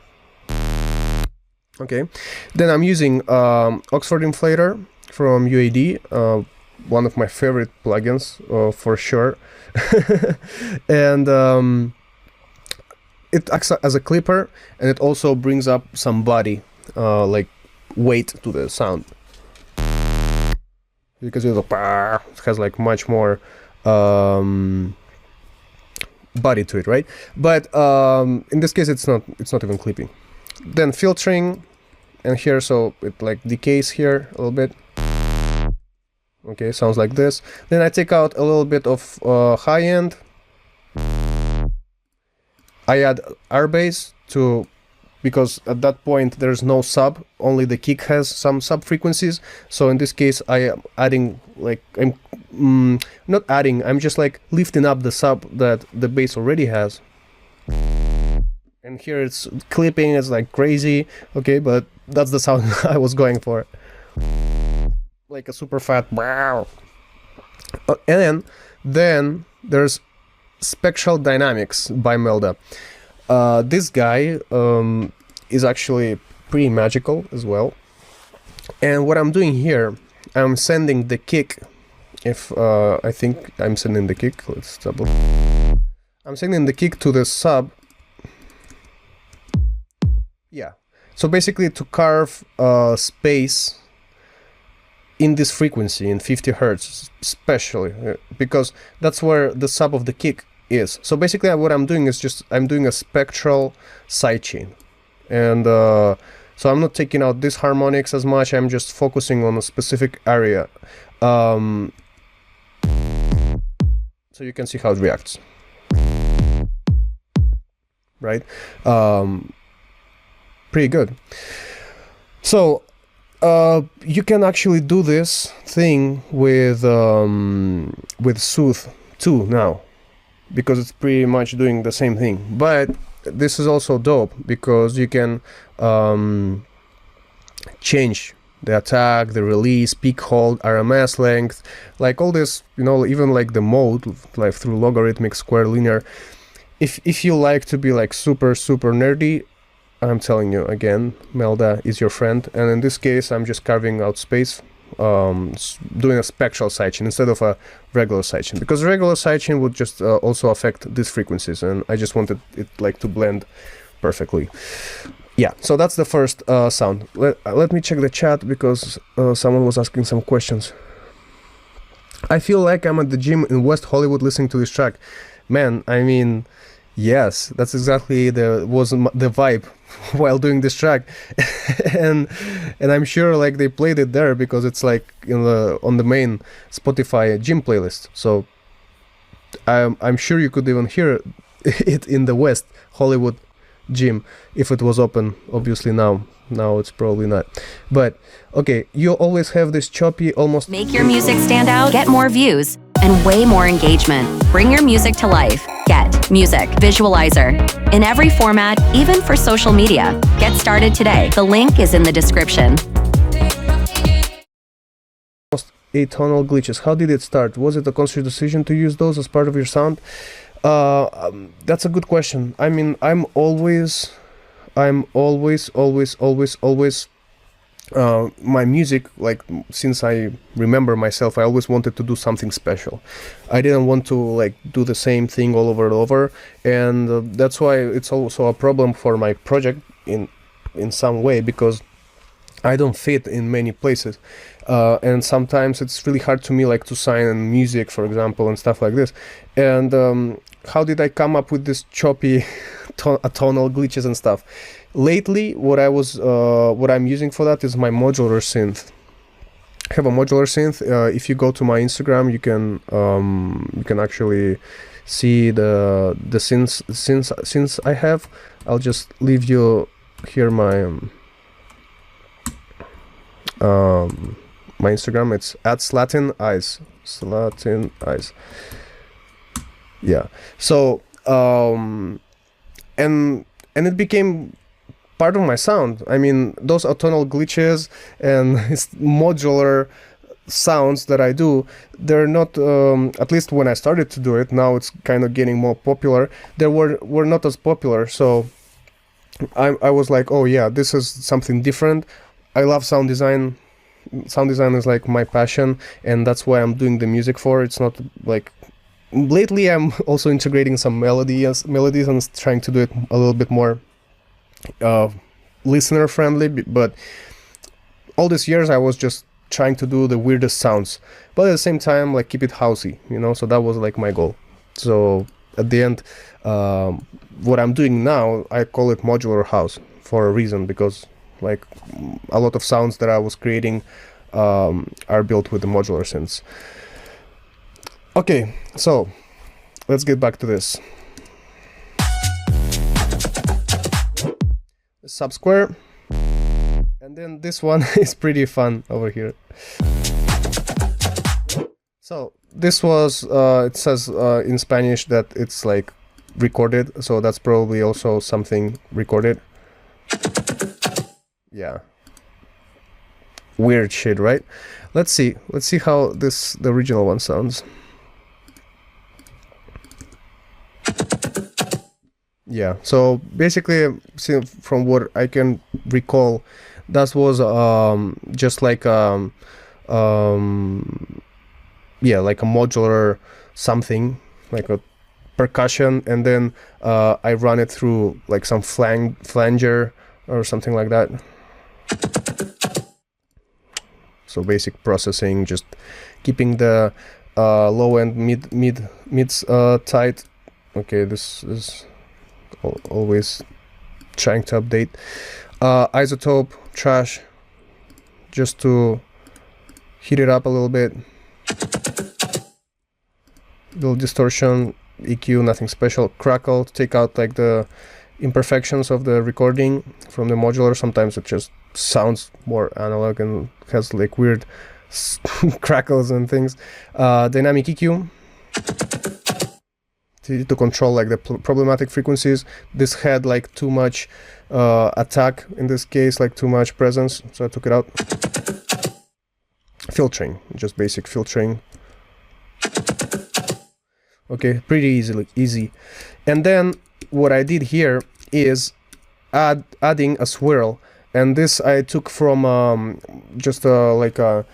[SPEAKER 1] Okay, then I'm using Oxford Inflator from UAD, one of my favorite plugins for sure. And it acts as a clipper, and it also brings up some body, like weight to the sound. Because it has like much more body to it, right? But in this case, it's not even clipping. Then filtering, and here, so it like decays here a little bit. Okay, sounds like this. Then I take out a little bit of high end. I add R bass to, because at that point there's no sub, only the kick has some sub frequencies. So in this case, I am adding, like, I'm not adding, I'm just like lifting up the sub that the bass already has. And here it's clipping, it's like crazy, okay, but that's the sound I was going for. Like a super fat wow. And then there's Spectral Dynamics by Melda. This guy is actually pretty magical as well. And what I'm doing here, I'm sending the kick. If I think I'm sending the kick, let's double. I'm sending the kick to the sub. Yeah. So basically to carve space in this frequency, in 50 hertz, especially, because that's where the sub of the kick is. So basically what I'm doing is just, I'm doing a spectral sidechain. And so I'm not taking out these harmonics as much, I'm just focusing on a specific area. So you can see how it reacts. Right? Pretty good. So you can actually do this thing with Soothe too now, because it's pretty much doing the same thing. But this is also dope because you can change the attack, the release, peak hold, RMS length, like all this, you know, even like the mode, like through logarithmic, square, linear. If you like to be like super nerdy, I'm telling you again, Melda is your friend. And in this case, I'm just carving out space, doing a spectral sidechain instead of a regular sidechain, because regular sidechain would just also affect these frequencies, and I just wanted it like to blend perfectly. Yeah, so that's the first sound. Let me check the chat, because someone was asking some questions. I feel like I'm at the gym in West Hollywood listening to this track. Man, I mean, yes, that's exactly the vibe while doing this track. and I'm sure like they played it there because it's like on the main Spotify gym playlist. So I'm sure you could even hear it in the West Hollywood gym if it was open. Obviously now it's probably not, but okay, you always have this choppy, almost
[SPEAKER 3] make your music stand out, get more views, and way more engagement. Bring your music to life. Get Music Visualizer in every format, even for social media. Get started today. The link is in the description.
[SPEAKER 1] atonal glitches. How did it start? Was it a conscious decision to use those as part of your sound? That's a good question. I mean, I'm always, my music, like since I remember myself, I always wanted to do something special. I didn't want to like do the same thing all over and over, and that's why it's also a problem for my project in some way, because I don't fit in many places, and sometimes it's really hard to me like to sign music, for example, and stuff like this. And how did I come up with this choppy tonal glitches and stuff? Lately, what I'm using for that is my modular synth. I have a modular synth. If you go to my Instagram, you can actually see the synths I have. I'll just leave you here my my Instagram. It's at Slatin Eyes. Slatin Eyes. Yeah. So and it became part of my sound. I mean, those atonal glitches and modular sounds that I do, they're not, at least when I started to do it, now it's kind of getting more popular. They were not as popular, so I was like, oh yeah, this is something different. I love sound design. Sound design is like my passion, and that's why I'm doing the music for. It's not like, lately I'm also integrating some melodies and trying to do it a little bit more listener friendly, but all these years I was just trying to do the weirdest sounds, but at the same time like keep it housey, you know. So that was like my goal. So at the end, what I'm doing now, I call it modular house for a reason, because like a lot of sounds that I was creating are built with the modular synths. Okay, so let's get back to this. Subsquare, and then this one is pretty fun over here. So this was it says in Spanish that it's like recorded, so that's probably also something recorded. Yeah, weird shit, right? Let's see how the original one sounds. Yeah, so basically, from what I can recall, that was just like yeah, like a modular something, like a percussion, and then I run it through like some flanger or something like that. So basic processing, just keeping the low end mids tight. Okay, this is always trying to update. Isotope, trash, just to heat it up a little bit. Little distortion, EQ, nothing special. Crackle to take out like the imperfections of the recording from the modular. Sometimes it just sounds more analog and has like weird crackles and things. Dynamic EQ to control like the problematic frequencies. This had like too much attack in this case, like too much presence, so I took it out. Filtering, just basic filtering. Okay, pretty easy. And then what I did here is adding a swirl, and this I took from just like a,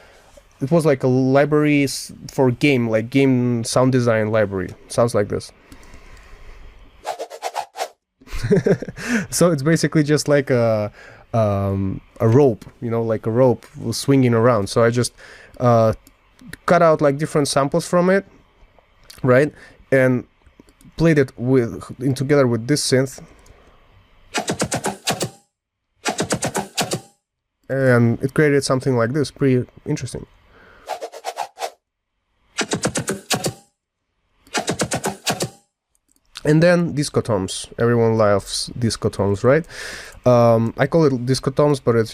[SPEAKER 1] it was like a library for game sound design library. Sounds like this. So it's basically just like a rope, you know, like a rope swinging around. So I just cut out like different samples from it, right, and played it together with this synth, and it created something like this. Pretty interesting. And then disco toms. Everyone loves disco toms, right? I call it disco toms, but it's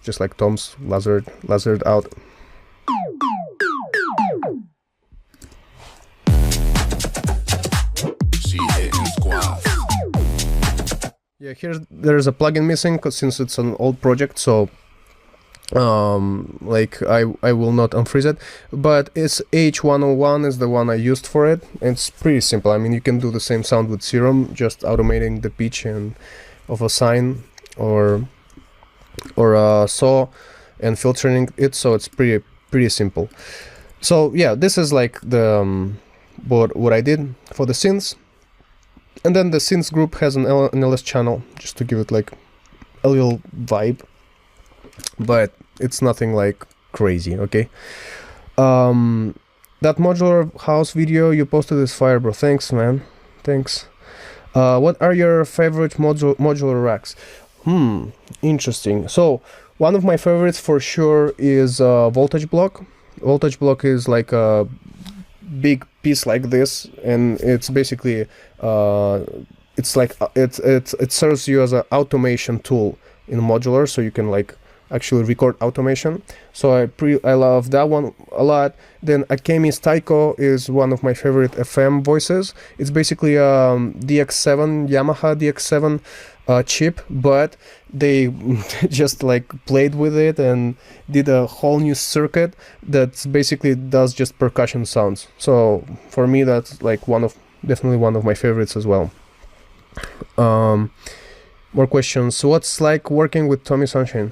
[SPEAKER 1] just like toms lasered out. Yeah, there's a plugin missing since it's an old project, so Like I will not unfreeze it, but it's H101 is the one I used for it. It's pretty simple. I mean, you can do the same sound with Serum, just automating the pitch and of a sine or a saw and filtering it, so it's pretty simple. So yeah, this is like the what I did for the synths. And then the synths group has an LS channel, just to give it like a little vibe, but it's nothing like crazy. Okay, that modular house video you posted is fire, bro. Thanks, man. Thanks. What are your favorite modular racks? Interesting. So one of my favorites for sure is Voltage Block. Voltage Block is like a big piece like this, and it's basically it's like it serves you as an automation tool in modular, so you can like actually record automation. So I love that one a lot. Then Akemi's Taiko is one of my favorite FM voices. It's basically DX7 Yamaha DX7 chip, but they just like played with it and did a whole new circuit that basically does just percussion sounds. So for me, that's like definitely one of my favorites as well. More questions. What's like working with Tommy Sunshine?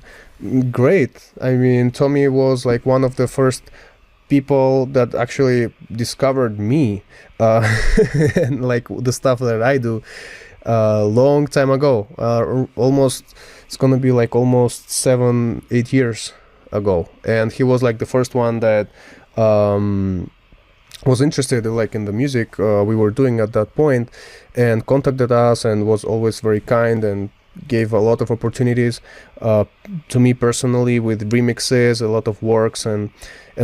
[SPEAKER 1] Great. I mean, Tommy was like one of the first people that actually discovered me and like the stuff that I do long time ago. It's gonna be like almost 7-8 years ago, and he was like the first one that was interested like in the music we were doing at that point, and contacted us and was always very kind and gave a lot of opportunities to me personally with remixes, a lot of works and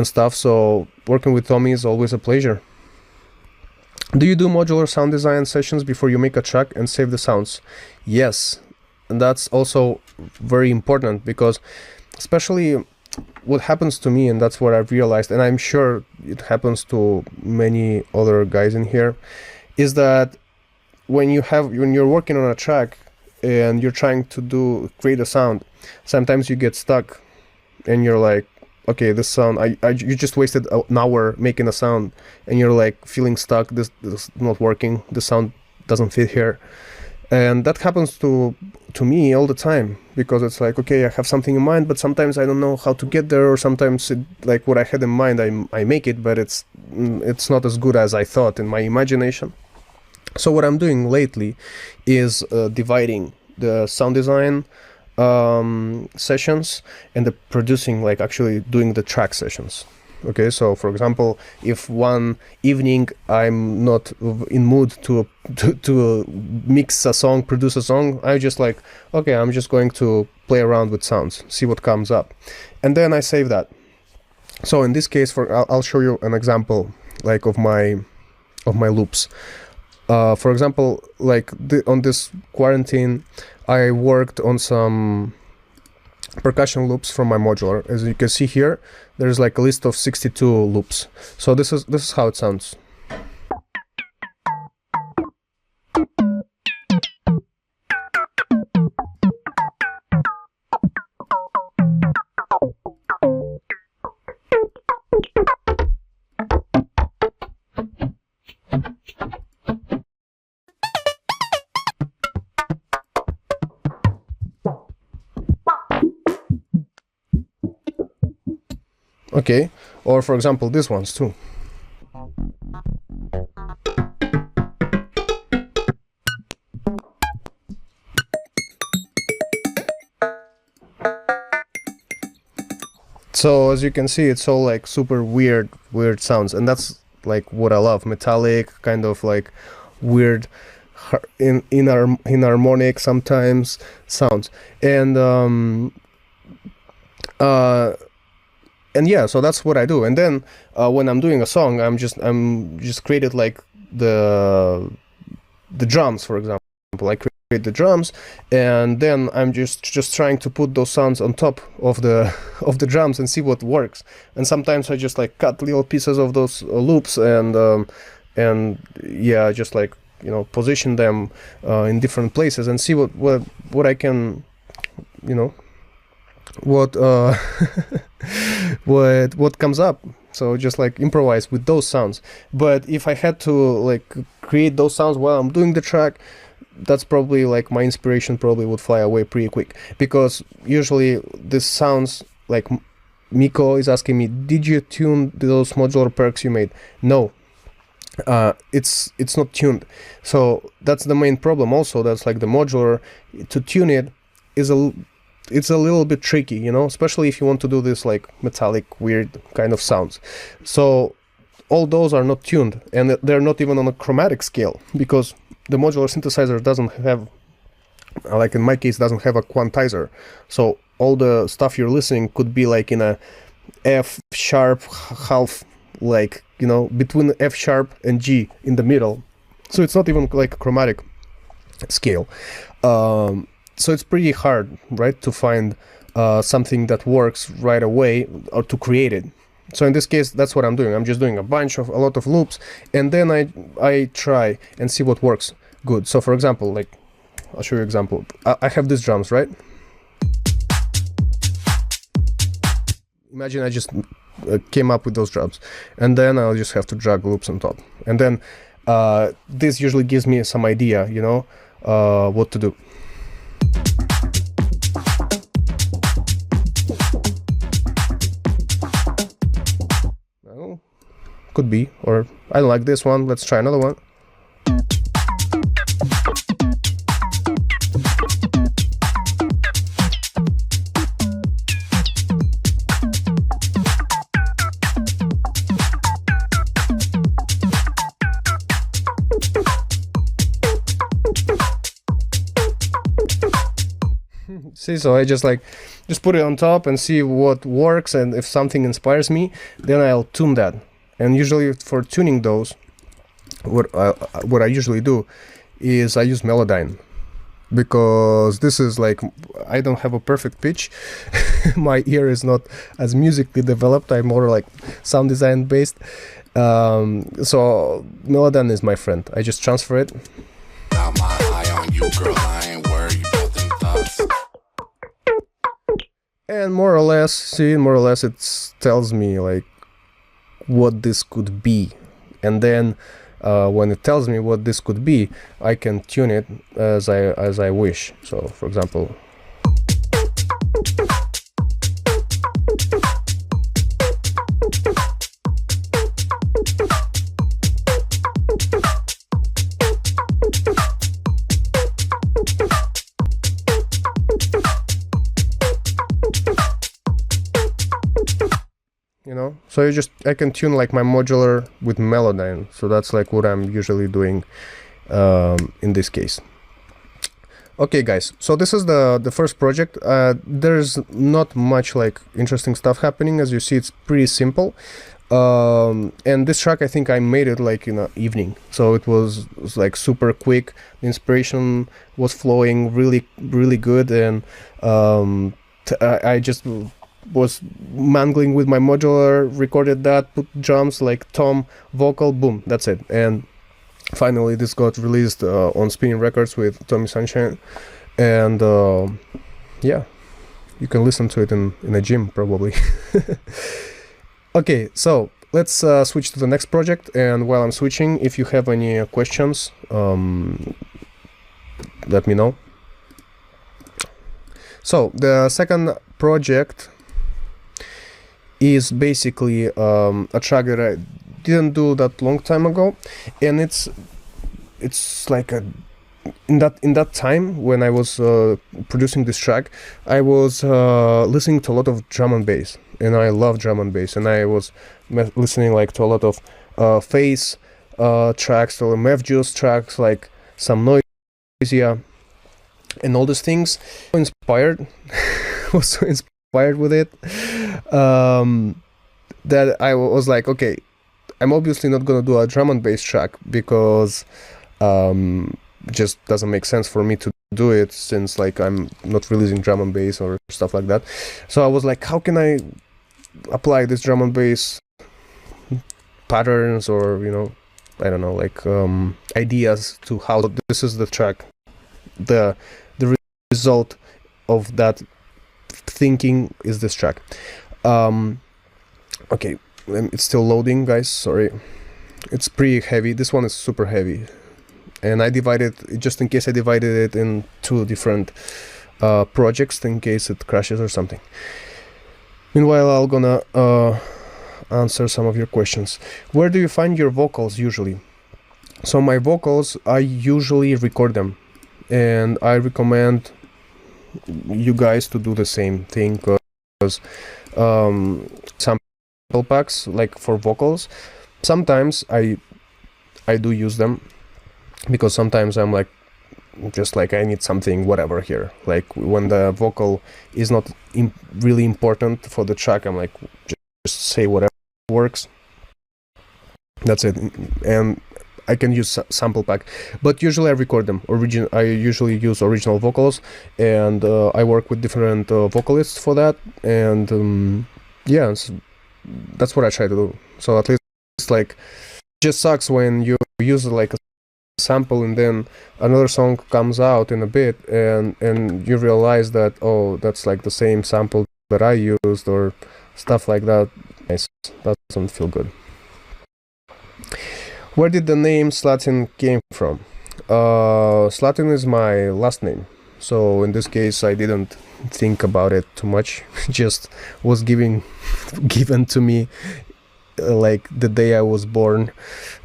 [SPEAKER 1] stuff. So working with Tommy is always a pleasure. Do you do modular sound design sessions before you make a track and save the sounds? Yes, and that's also very important, because especially what happens to me, and that's what I've realized, and I'm sure it happens to many other guys in here, is that when you're working on a track and you're trying to create a sound, sometimes you get stuck and you're like, okay, this sound, you just wasted an hour making a sound, and you're like feeling stuck. This is not working. The sound doesn't fit here, and that happens to me all the time, because it's like, okay, I have something in mind, but sometimes I don't know how to get there, or sometimes like what I had in mind, I make it, but it's not as good as I thought in my imagination. So what I'm doing lately is dividing the sound design sessions and the producing, like actually doing the track sessions. Okay, so for example, if one evening I'm not in mood to mix a song, produce a song, I just like, okay, I'm just going to play around with sounds, see what comes up, and then I save that. So in this case, I'll show you an example like of my loops. For example, like on this quarantine, I worked on some percussion loops from my modular. As you can see here, there's like a list of 62 loops. So this is how it sounds. Okay, or for example, these ones too. So as you can see, it's all like super weird sounds, and that's like what I love. Metallic, kind of like weird in harmonic sometimes sounds, and yeah, so that's what I do. And then when I'm doing a song, I'm just created like the drums, for example. I create the drums, and then I'm just trying to put those sounds on top of the drums and see what works. And sometimes I just like cut little pieces of those loops and yeah, just like, you know, position them in different places and see what I can, you know, what what comes up. So just like improvise with those sounds. But if I had to like create those sounds while I'm doing the track, that's probably like my inspiration probably would fly away pretty quick, because usually this sounds like Miko is asking me, did you tune those modular perks you made? No, it's not tuned. So that's the main problem also. That's like the modular, to tune it is it's a little bit tricky, you know, especially if you want to do this like metallic weird kind of sounds. So all those are not tuned, and they're not even on a chromatic scale, because the modular synthesizer doesn't have, like in my case, doesn't have a quantizer. So all the stuff you're listening could be like in a F sharp half, like, you know, between F sharp and G in the middle. So it's not even like a chromatic scale. So it's pretty hard, right, to find something that works right away, or to create it. So in this case, that's what I'm doing. I'm just doing a lot of loops, and then I try and see what works good. So for example, like, I'll show you an example. I have these drums, right? Imagine I just came up with those drums, and then I'll just have to drag loops on top. And then this usually gives me some idea, you know, what to do. Well, could be, or I like this one, let's try another one. See, so I just put it on top and see what works, and if something inspires me, then I'll tune that. And usually for tuning those, what I usually do is I use Melodyne, because this is like, I don't have a perfect pitch. My ear is not as musically developed. I'm more like sound design based. So Melodyne is my friend. I just transfer it.
[SPEAKER 2] Got my eye on you, girl, I ain't worried about them thoughts.
[SPEAKER 1] And more or less it tells me like what this could be. And then when it tells me what this could be, I can tune it as I wish. So for example, you know, so I can tune like my modular with Melodyne. So that's like what I'm usually doing in this case. Okay guys, so this is the first project. There's not much like interesting stuff happening. As you see, it's pretty simple. And this track, I think I made it like in an evening, so it was like super quick. The inspiration was flowing really good, and I just was mangling with my modular, recorded that, put drums, like tom, vocal, boom, that's it. And finally this got released on Spinning Records with Tommy Sunshine, and yeah, you can listen to it in a gym probably. Okay, so let's switch to the next project, and while I'm switching, if you have any questions, let me know. So the second project is basically a track that I didn't do that long time ago, and it's like in that time when I was producing this track, I was listening to a lot of drum and bass, and I love drum and bass, and I was listening like to a lot of Phase tracks, to Mev Juice tracks, like some Noisia, and all these things. Inspired, was so inspired with it, that I was like, okay, I'm obviously not gonna do a drum and bass track, because just doesn't make sense for me to do it, since like I'm not releasing drum and bass or stuff like that. So I was like, how can I apply this drum and bass patterns, or, you know, I don't know, like ideas to how this is the track, the result of that thinking is this track. Okay, it's still loading, guys, sorry. It's pretty heavy. This one is super heavy, and I divided, just in case, I divided it in 2 different projects in case it crashes or something. Meanwhile, I'm gonna answer some of your questions. Where do you find your vocals usually? So my vocals, I usually record them, and I recommend you guys to do the same thing, because sample packs, like for vocals, sometimes I do use them, because sometimes I'm like, just like, I need something whatever here, like when the vocal is not really important for the track, I'm like, just say whatever works, that's it. And I can use sample pack, but usually I record them. I usually use original vocals, and I work with different vocalists for that, and yeah, so that's what I try to do. So at least, like, it just sucks when you use like a sample and then another song comes out in a bit, and you realize that, oh, that's like the same sample that I used, or stuff like that. Nice. That doesn't feel good. Where did the name Slatin came from? Slatin is my last name, so in this case I didn't think about it too much. Just was given to me like the day I was born,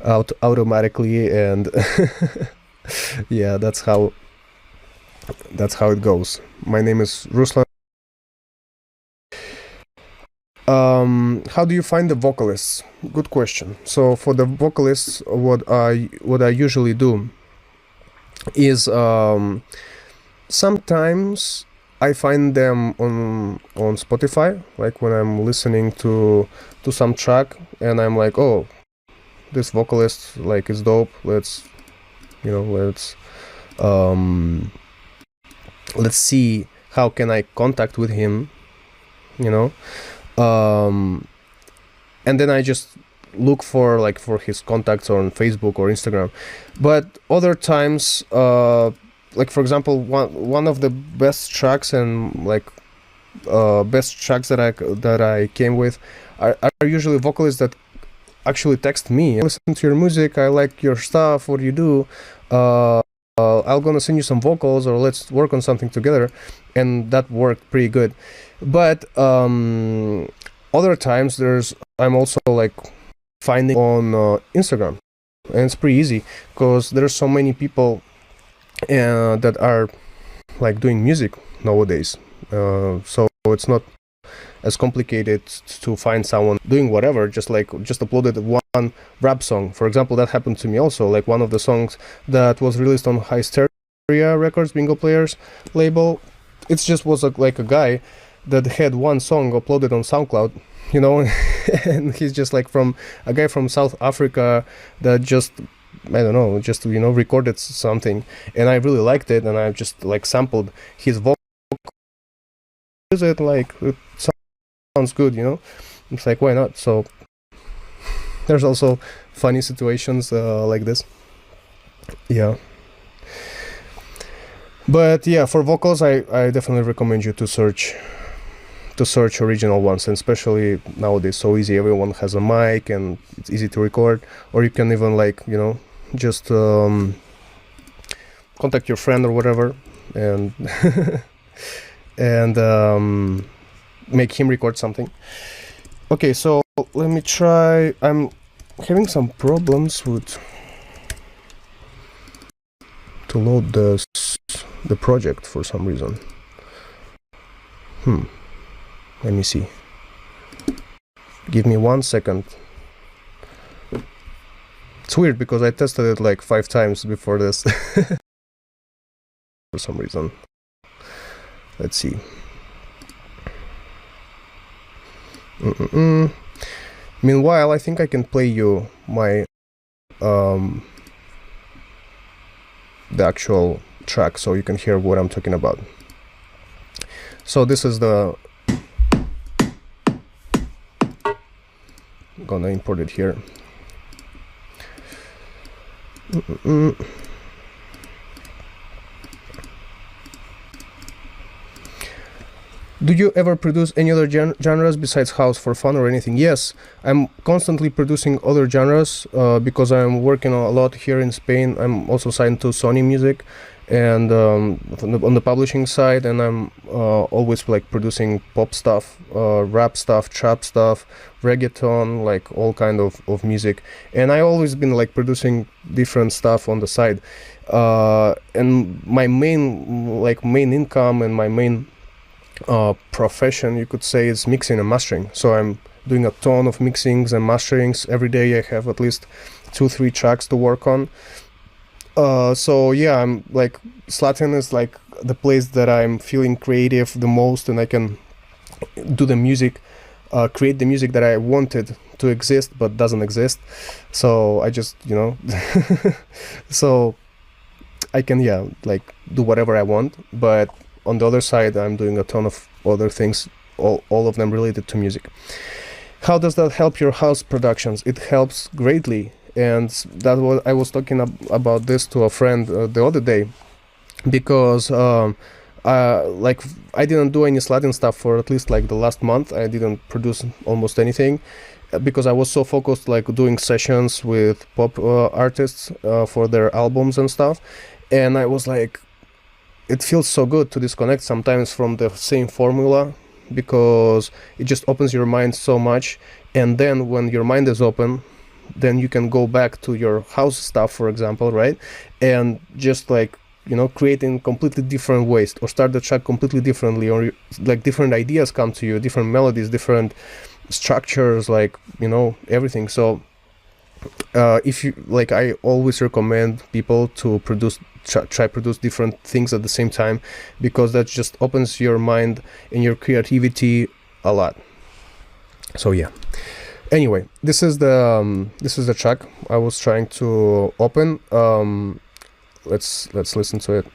[SPEAKER 1] automatically, and yeah, that's how it goes. My name is Ruslan. How do you find the vocalists? Good question. So for the vocalists, what I usually do is, sometimes I find them on Spotify, like when I'm listening to some track and I'm like, oh, this vocalist like is dope. Let's see how can I contact with him, and then I just look for his contacts on Facebook or Instagram. But other times, like for example, one of the best tracks and best tracks that I came with are usually vocalists that actually text me. Listen to your music, I like your stuff, what do you do? I'm gonna send you some vocals, or let's work on something together, and that worked pretty good. But other times I'm also like finding on Instagram, and it's pretty easy because there's so many people that are like doing music nowadays, so it's not as complicated to find someone doing whatever. Just uploaded one rap song, for example. That happened to me also, like one of the songs that was released on Hysteria Records, Bingo Players label. It just was like a guy that had one song uploaded on SoundCloud, and he's just like a guy from South Africa that just, I don't know, just recorded something, and I really liked it, and I just like sampled his vocal. Use it, like it sounds good, It's like, why not? So there's also funny situations like this. Yeah. But yeah, for vocals, I definitely recommend you to search original ones, and especially nowadays, so easy. Everyone has a mic and it's easy to record, or you can even just contact your friend or whatever, and and make him record something. Okay, so let me try. I'm having some problems to load the project for some reason. Let me see. Give me 1 second. It's weird because I tested it like 5 times before this. For some reason. Let's see. Meanwhile, I think I can play you my the actual track, so you can hear what I'm talking about. So this is I'm gonna import it here. Do you ever produce any other genres besides house for fun or anything? Yes, I'm constantly producing other genres because I'm working a lot here in Spain. I'm also signed to Sony Music, and on the publishing side, and I'm always like producing pop stuff, rap stuff, trap stuff, reggaeton, like all kind of music. And I always been like producing different stuff on the side. And my main income and my main profession, you could say, is mixing and mastering. So I'm doing a ton of mixings and masterings every day. I have at least 2-3 tracks to work on. So yeah, I'm like, Slatin is like the place that I'm feeling creative the most, and I can do the music, create the music that I wanted to exist but doesn't exist. So I just, so I can, like do whatever I want. But on the other side, I'm doing a ton of other things, all of them related to music. How does that help your house productions? It helps greatly. And that was, I was talking about this to a friend the other day, because like I didn't do any Slatin stuff for at least like the last month. I didn't produce almost anything because I was so focused like doing sessions with pop artists for their albums and stuff. And I was like, it feels so good to disconnect sometimes from the same formula, because it just opens your mind so much. And then when your mind is open, then you can go back to your house stuff, for example, right? And just like, create in completely different ways, or start the track completely differently, or like different ideas come to you, different melodies, different structures, like, everything. So if you like, I always recommend people to try produce different things at the same time, because that just opens your mind and your creativity a lot. So yeah. Anyway, this is the track I was trying to open. Let's listen to it.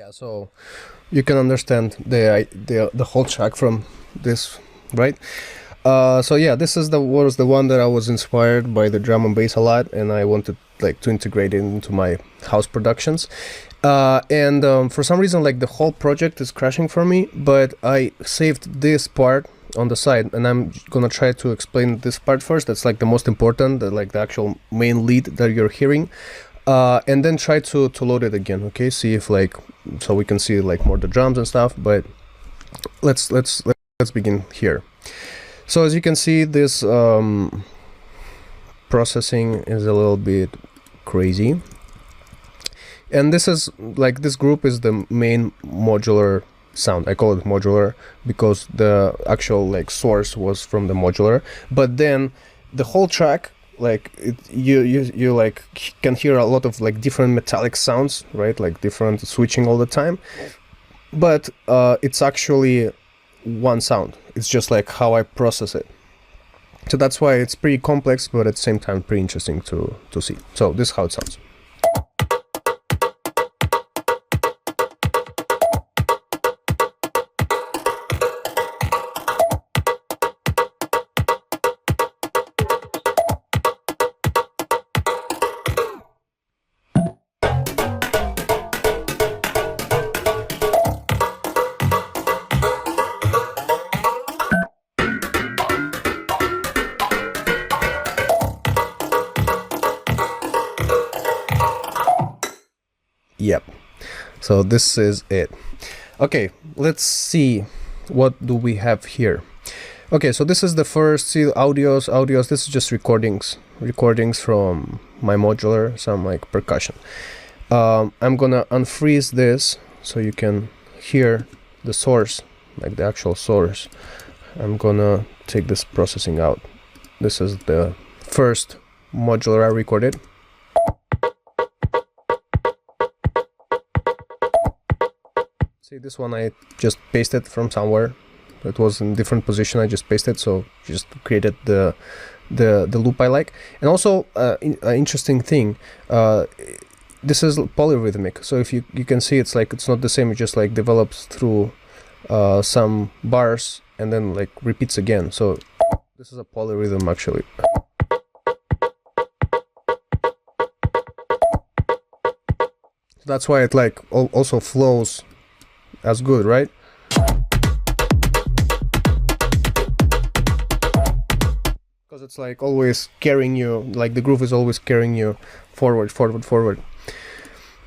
[SPEAKER 1] Yeah, so you can understand the whole track from this, right? So yeah, this is was the one that I was inspired by the drum and bass a lot, and I wanted like to integrate it into my house productions. And for some reason, like the whole project is crashing for me, but I saved this part on the side, and I'm gonna try to explain this part first. That's like the most important, like the actual main lead that you're hearing, and then try to load it again. Okay, see if like so we can see like more the drums and stuff. But let's begin here. So as you can see, this processing is a little bit crazy. And this is like, this group is the main modular sound. I call it modular because the actual like source was from the modular. But then the whole track, like you like can hear a lot of like different metallic sounds, right? Like different switching all the time. But it's actually one sound. It's just like how I process it. So that's why it's pretty complex, but at the same time pretty interesting to see. So this is how it sounds. Yep, so this is it. Okay, let's see what do we have here. Okay, so this is the first, see, audios, this is just recordings from my modular, some like percussion. I'm gonna unfreeze this so you can hear the source, like the actual source. I'm gonna take this processing out. This is the first modular I recorded. See, this one I just pasted from somewhere. It was in different position. I just pasted, so just created the loop I like. And also, an interesting thing, this is polyrhythmic. So if you can see, it's like it's not the same. It just like develops through some bars and then like repeats again. So this is a polyrhythm actually. So that's why it like also flows as good, right? Because it's like always carrying you, like the groove is always carrying you forward.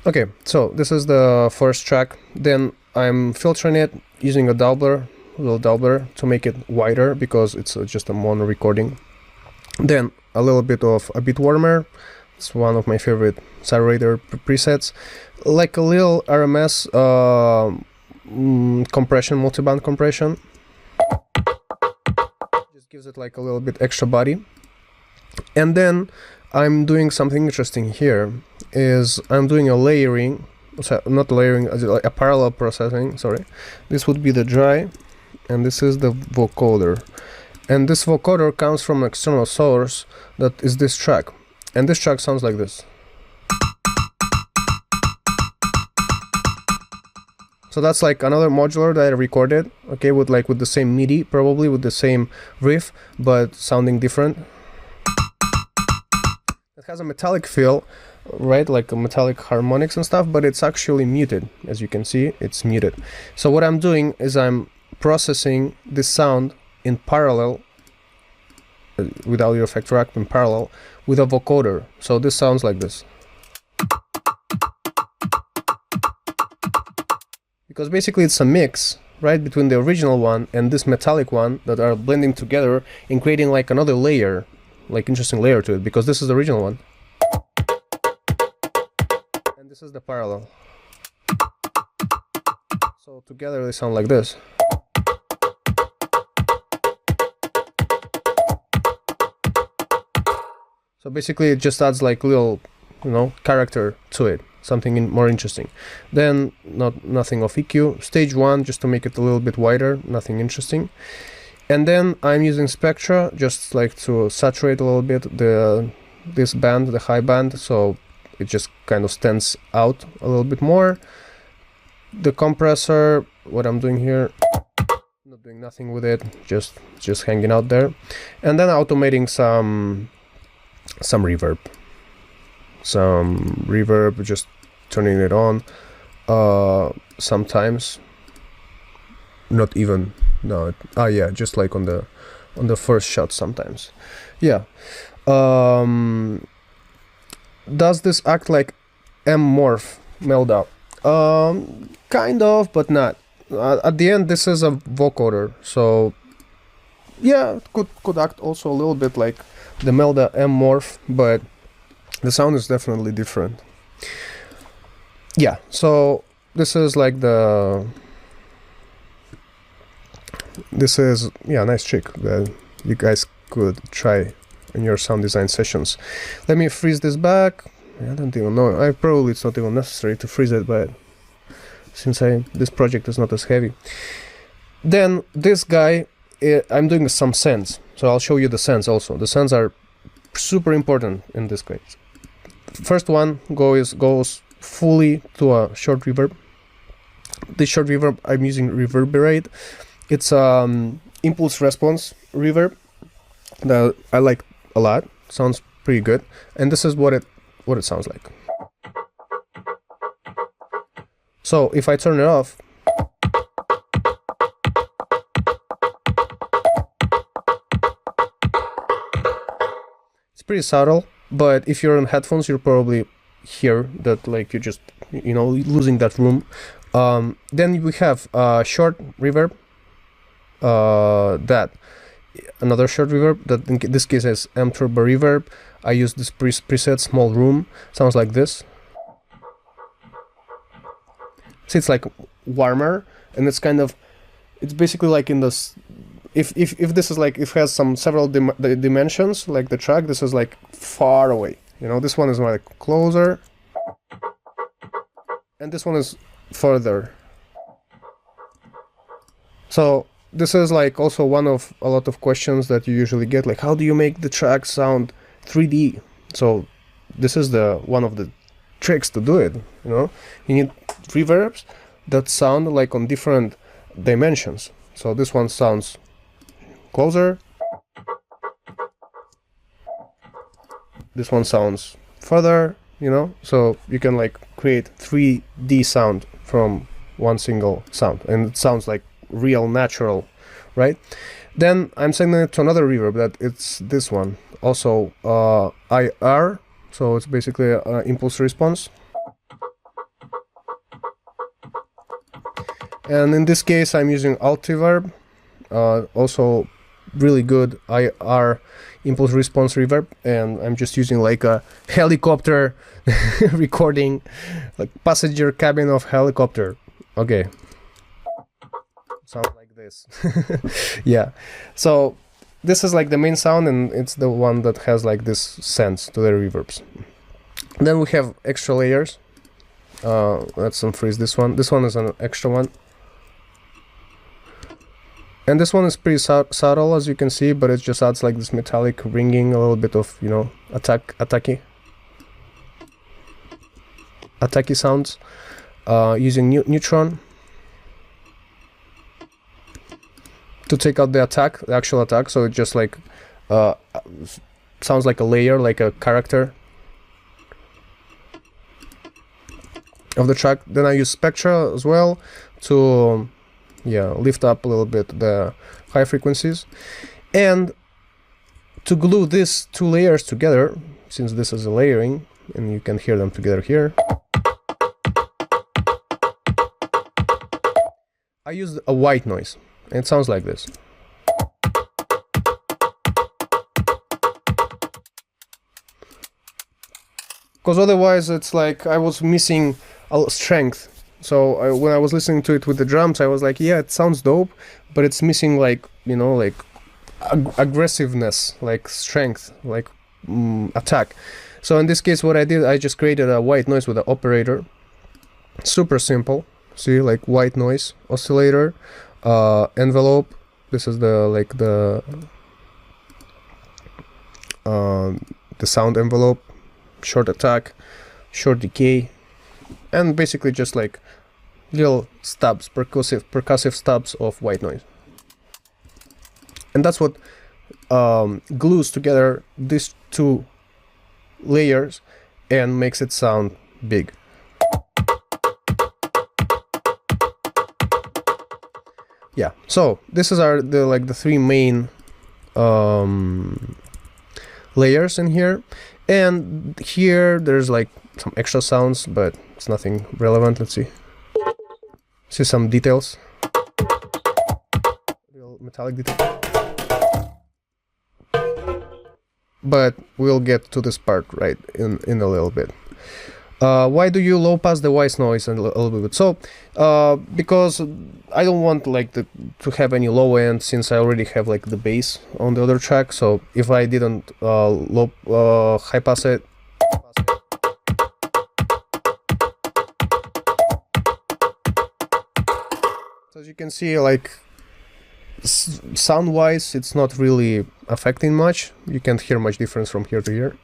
[SPEAKER 1] Okay, so this is the first track. Then I'm filtering it using a little doubler to make it wider because it's just a mono recording. Then a little bit of a bit warmer. It's one of my favorite saturator presets. Like a little RMS compression, multiband compression. Just gives it like a little bit extra body. And then I'm doing something interesting here, is I'm doing a layering, not layering, a parallel processing, sorry. This would be the dry, and this is the vocoder. And this vocoder comes from an external source that is this track. And this track sounds like this. So that's like another modular that I recorded, okay, with the same MIDI, probably with the same riff, but sounding different. It has a metallic feel, right, like a metallic harmonics and stuff, but it's actually muted. As you can see, it's muted. So what I'm doing is I'm processing this sound in parallel, with audio effect rack in parallel, with a vocoder. So this sounds like this. Because basically it's a mix, right, between the original one and this metallic one that are blending together and creating like another layer, like interesting layer to it, because this is the original one. And this is the parallel. So together they sound like this. So basically it just adds like little, character to it. Something more interesting. Then nothing of EQ. Stage 1 just to make it a little bit wider, nothing interesting. And then I'm using Spectra just like to saturate a little bit this band, the high band, so it just kind of stands out a little bit more. The compressor, what I'm doing here, not doing nothing with it, just hanging out there. And then automating some reverb. Some reverb, just turning it on. Sometimes not even, no, yeah, just like on the first shot sometimes. Yeah. Does this act like M-morph melda? Kind of, but not. At the end, this is a vocoder, so yeah, it could act also a little bit like the melda M-morph, but the sound is definitely different. Yeah, so this is like this is, yeah, nice trick that you guys could try in your sound design sessions. Let me freeze this back. I don't even know, probably it's not even necessary to freeze it, but since this project is not as heavy. Then this guy, I'm doing some sends, so I'll show you the sends also. The sends are super important in this case. First one goes fully to a short reverb. This short reverb I'm using Reverberate. It's impulse response reverb that I like a lot. Sounds pretty good, and this is what it sounds like. So if I turn it off, it's pretty subtle, but if you're on headphones, you'll probably hear that, like, you're just, losing that room. Then we have short reverb, that another short reverb that in this case is M Turbo Reverb. I use this preset small room. Sounds like this. See, it's like warmer, and it's basically like in this. If this is like, if it has several dimensions, like the track, this is like far away. This one is like closer, and this one is further. So this is like also one of a lot of questions that you usually get, like, how do you make the track sound 3D? So this is one of the tricks to do it. You need reverbs that sound like on different dimensions. So this one sounds closer, this one sounds further, so you can like create 3D sound from one single sound, and it sounds like real natural, right? Then I'm sending it to another reverb that it's this one, also IR, so it's basically an impulse response. And in this case I'm using Altiverb, also really good IR impulse response reverb, and I'm just using like a helicopter recording, like passenger cabin of helicopter. Okay, sound like this. Yeah, so this is like the main sound, and it's the one that has like this sense to the reverbs. Then we have extra layers. Let's unfreeze this one. This one is an extra one. And this one is pretty subtle, as you can see, but it just adds like this metallic ringing, a little bit of, attacky sounds, using neutron to take out the actual attack, so it just like sounds like a layer, like a character of the track. Then I use spectra as well to lift up a little bit the high frequencies, and to glue these two layers together, since this is a layering and you can hear them together here, I used a white noise, and it sounds like this. Because otherwise it's like I was missing a strength. So when I was listening to it with the drums, I was like, yeah, it sounds dope, but it's missing like, like aggressiveness, like strength, like attack. So in this case, what I did, I just created a white noise with an operator. Super simple. See, like white noise oscillator, envelope. This is the sound envelope, short attack, short decay, and basically just like little stubs, percussive stubs of white noise. And that's what glues together these two layers and makes it sound big. Yeah, so this is the three main layers in here, and here there's like some extra sounds, but it's nothing relevant. Let's see some details, real metallic detail. But we'll get to this part right in a little bit. Why do you low pass the white noise a little bit? So because I don't want like to have any low end, since I already have like the bass on the other track. So if I didn't high pass it, so as you can see, like sound wise it's not really affecting much. You can't hear much difference from here to here,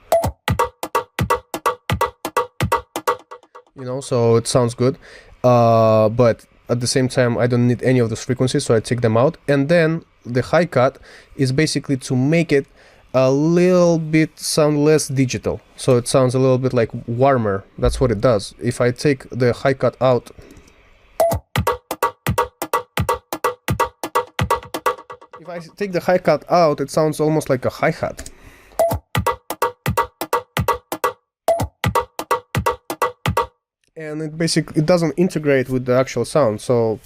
[SPEAKER 1] you know, so it sounds good. But at the same time I don't need any of those frequencies, so I take them out. And then the high cut is basically to make it a little bit sound less digital, so it sounds a little bit like warmer. That's what it does. If I take the high cut out, it sounds almost like a hi-hat. And it doesn't integrate with the actual sound. So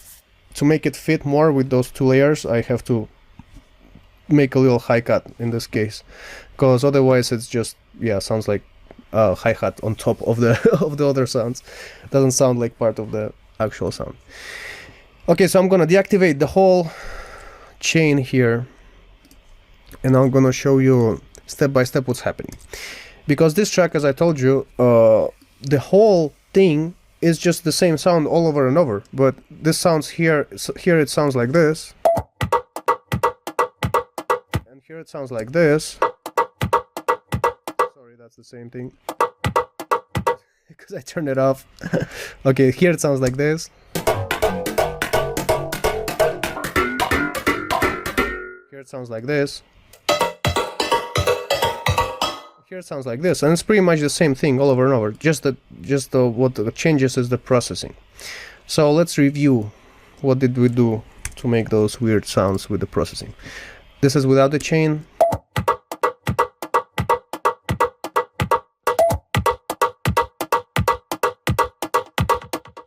[SPEAKER 1] to make it fit more with those two layers, I have to make a little high cut in this case, because otherwise it's just, yeah, sounds like a hi-hat on top of the of the other sounds. It doesn't sound like part of the actual sound. Okay, so I'm gonna deactivate the whole chain here, and I'm gonna show you step by step what's happening. Because this track, as I told you, the whole thing is just the same sound all over and over, but this sounds here it sounds like this, and here it sounds like this. Sorry, that's the same thing because I turned it off. Okay, here it sounds like this. Here it sounds like this. Here it sounds like this, and it's pretty much the same thing all over and over. What changes is the processing. So let's review what did we do to make those weird sounds with the processing. This is without the chain.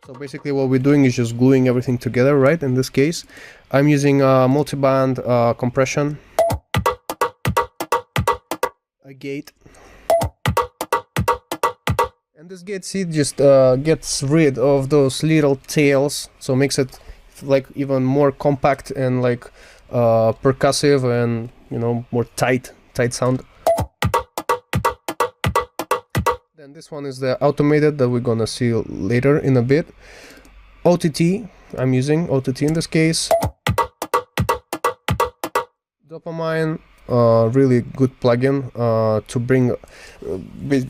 [SPEAKER 1] So basically what we're doing is just gluing everything together, right? In this case, I'm using multi-band compression, a gate, and this gate seed just gets rid of those little tails, so makes it like even more compact and like percussive and, you know, more tight sound. Then this one is the automated that we're gonna see later in a bit. OTT, I'm using OTT in this case. Dopamine, really good plugin to bring.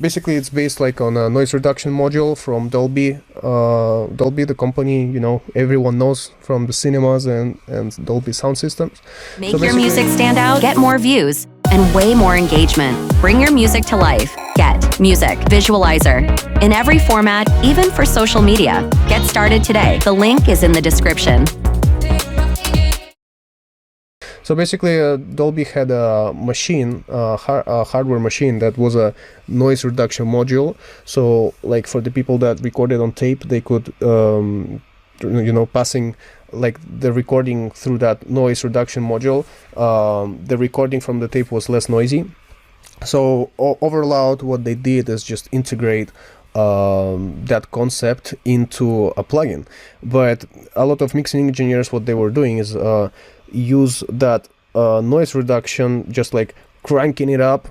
[SPEAKER 1] Basically, it's based like on a noise reduction module from Dolby. Dolby, the company, you know, everyone knows from the cinemas and Dolby sound systems.
[SPEAKER 3] Make your music stand out, get more views, and way more engagement. Bring your music to life. Get Music Visualizer in every format, even for social media. Get started today. The link is in the description.
[SPEAKER 1] So basically, Dolby had a machine, a hardware machine that was a noise reduction module. So, like for the people that recorded on tape, they could, you know, passing like the recording through that noise reduction module. The recording from the tape was less noisy. So Overloud, what they did is just integrate that concept into a plugin. But a lot of mixing engineers, what they were doing is use that noise reduction, just like cranking it up,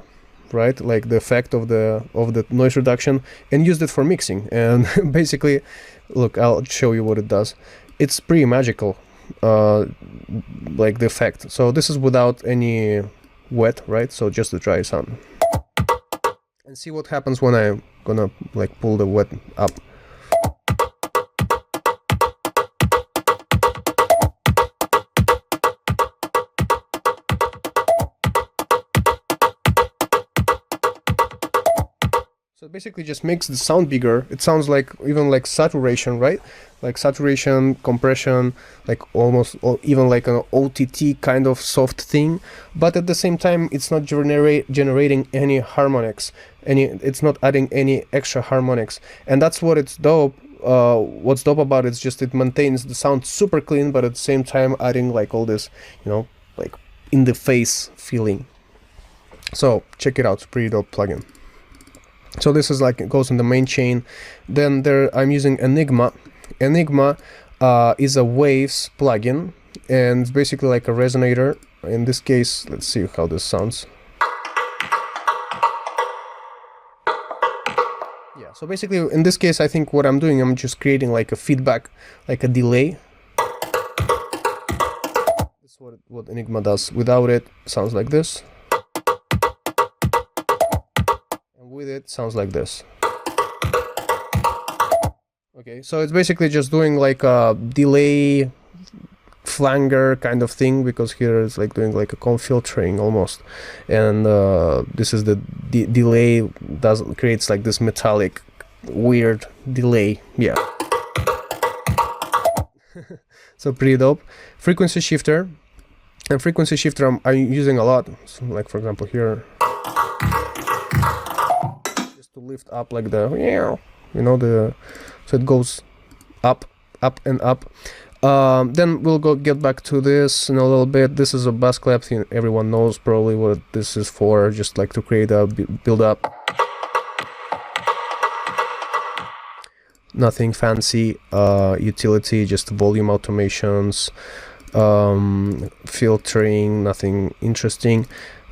[SPEAKER 1] right, like the effect of the noise reduction, and used it for mixing. And basically, look, I'll show you what it does. It's pretty magical, like the effect. So this is without any wet, right, so just the dry sound. And see what happens when I'm gonna like pull the wet up. So it basically just makes the sound bigger. It sounds like even like saturation, right? Like saturation, compression, like almost or even like an OTT kind of soft thing. But at the same time, it's not generating any harmonics. It's not adding any extra harmonics, and that's what it's dope. What's dope about it is just it maintains the sound super clean, but at the same time adding like all this, like in the face feeling. So check it out, it's a pretty dope plugin. So this is like, it goes in the main chain. Then I'm using Enigma. Enigma is a waves plugin, and it's basically like a resonator. In this case, let's see how this sounds. Yeah, so basically in this case, I think what I'm doing, I'm just creating like a feedback, like a delay. That's what Enigma does. Without it, sounds like this. With it sounds like this. Okay, so it's basically just doing like a delay flanger kind of thing, because here it's like doing like a comb filtering almost, and this is the delay creates like this metallic weird delay. Yeah. So pretty dope. Frequency shifter, and frequency shifter I'm using a lot. So like for example here, to lift up like the, so it goes up and up. Then we'll get back to this in a little bit. This is a bass clap thing. Everyone knows probably what this is for, just like to create a build up. Nothing fancy, utility, just volume automations, filtering, nothing interesting.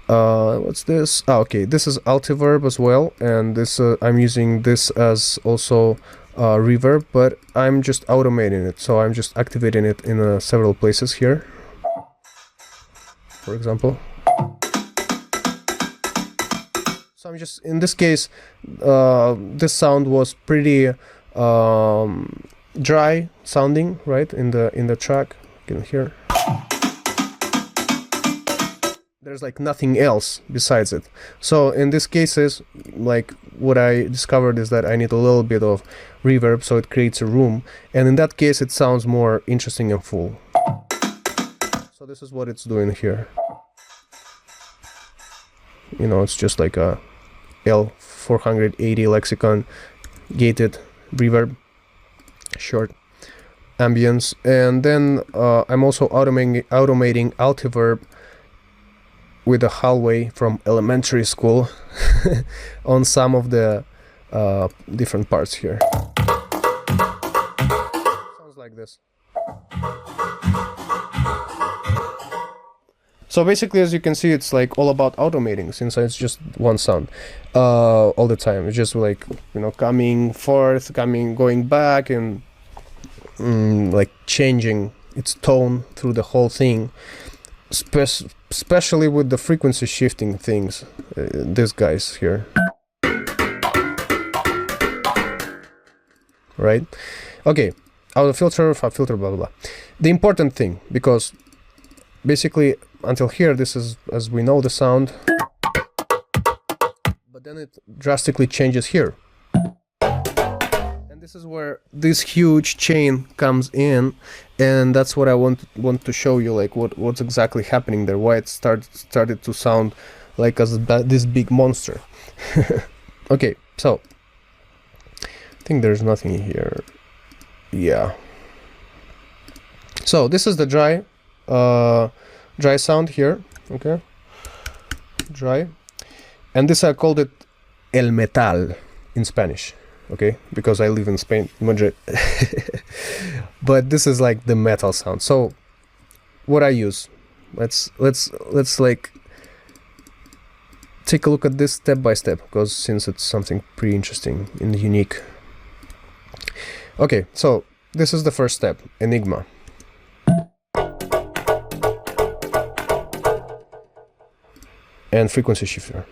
[SPEAKER 1] What's this? Okay, this is Altiverb as well, and this I'm using this as also reverb, but I'm just automating it, so I'm just activating it in several places here, for example. So I'm just, in this case, this sound was pretty dry sounding, right, in the track. You can hear there's like nothing else besides it. So in these cases, like what I discovered is that I need a little bit of reverb, so it creates a room, and in that case it sounds more interesting and full. So this is what it's doing here. It's just like a L480 lexicon gated reverb, short ambience, and then I'm also automating Altiverb with a hallway from elementary school on some of the different parts here. Sounds like this. So basically, as you can see, it's like all about automating, since it's just one sound all the time. It's just like, coming forth, going back, and like changing its tone through the whole thing. Especially with the frequency shifting things, these guys here, right? Okay, auto filter, fab filter, blah blah blah. The important thing, because basically until here this is, as we know, the sound, but then it drastically changes here. This is where this huge chain comes in, and that's what I want to show you, like what's exactly happening there, why it started to sound like as this big monster. Okay, so I think there's nothing here. Yeah. So this is the dry sound here. Okay, dry, and this I called it el metal in Spanish. Okay, because I live in Spain, Madrid. But this is like the metal sound. So what I use, let's like take a look at this step by step, because since it's something pretty interesting and unique. Okay, so this is the first step, Enigma. And frequency shifter.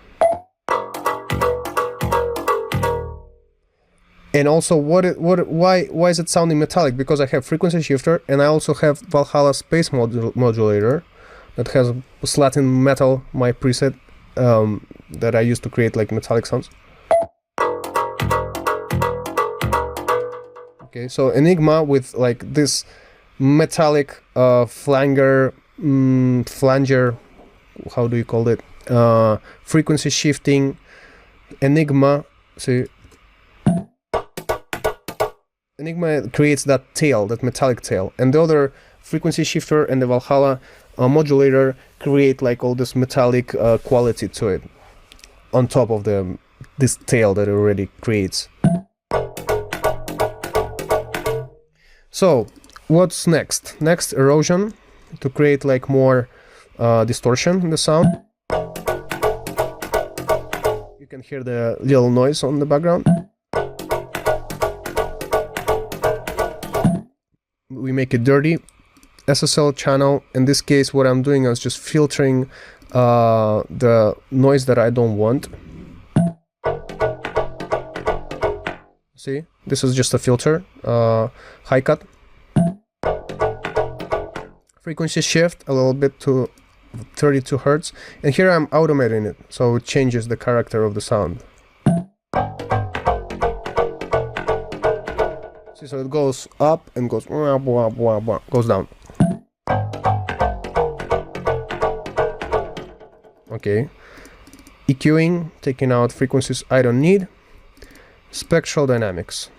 [SPEAKER 1] And also, why is it sounding metallic? Because I have frequency shifter, and I also have Valhalla space modulator that has Slatin metal, my preset that I use to create like metallic sounds. Okay, so Enigma with like this metallic flanger, how do you call it? Frequency shifting Enigma. See, Enigma creates that tail, that metallic tail, and the other frequency shifter and the Valhalla modulator create like all this metallic quality to it on top of this tail that it already creates. So what's next? Next, erosion to create like more distortion in the sound. You can hear the little noise on the background. We make it dirty. SSL channel. In this case, what I'm doing is just filtering the noise that I don't want. See, this is just a filter. High cut. Frequency shift a little bit to 32 Hertz. And here I'm automating it, so it changes the character of the sound. See, so it goes up and goes down. Okay. EQing, taking out frequencies I don't need. Spectral dynamics.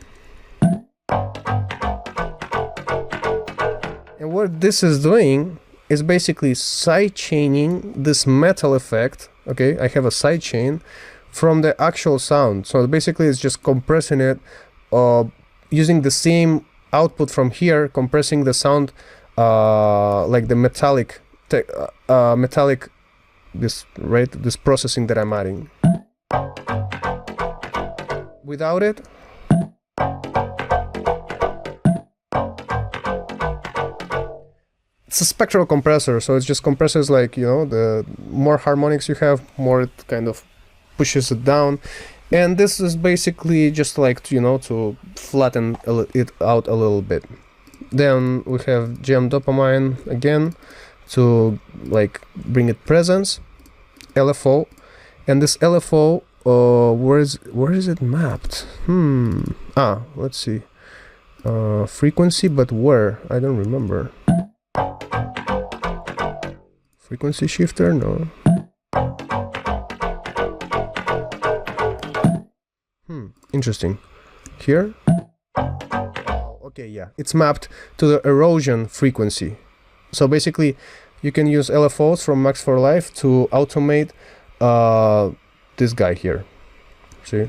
[SPEAKER 1] And what this is doing is basically sidechaining this metal effect. Okay, I have a sidechain from the actual sound. So basically it's just compressing it using the same output from here, compressing the sound like the metallic this processing that I'm adding. Without it, it's a spectral compressor, so it just compresses, like, you know, the more harmonics you have, more it kind of pushes it down. And this is basically just like, you know, to flatten it out a little bit. Then we have gem dopamine again to like bring it presence. LFO, and this LFO, where is it mapped? Let's see. Frequency, but where? I don't remember. Frequency shifter? No. Interesting. Here? Okay, yeah. It's mapped to the erosion frequency. So basically, you can use LFOs from Max for Life to automate this guy here. See?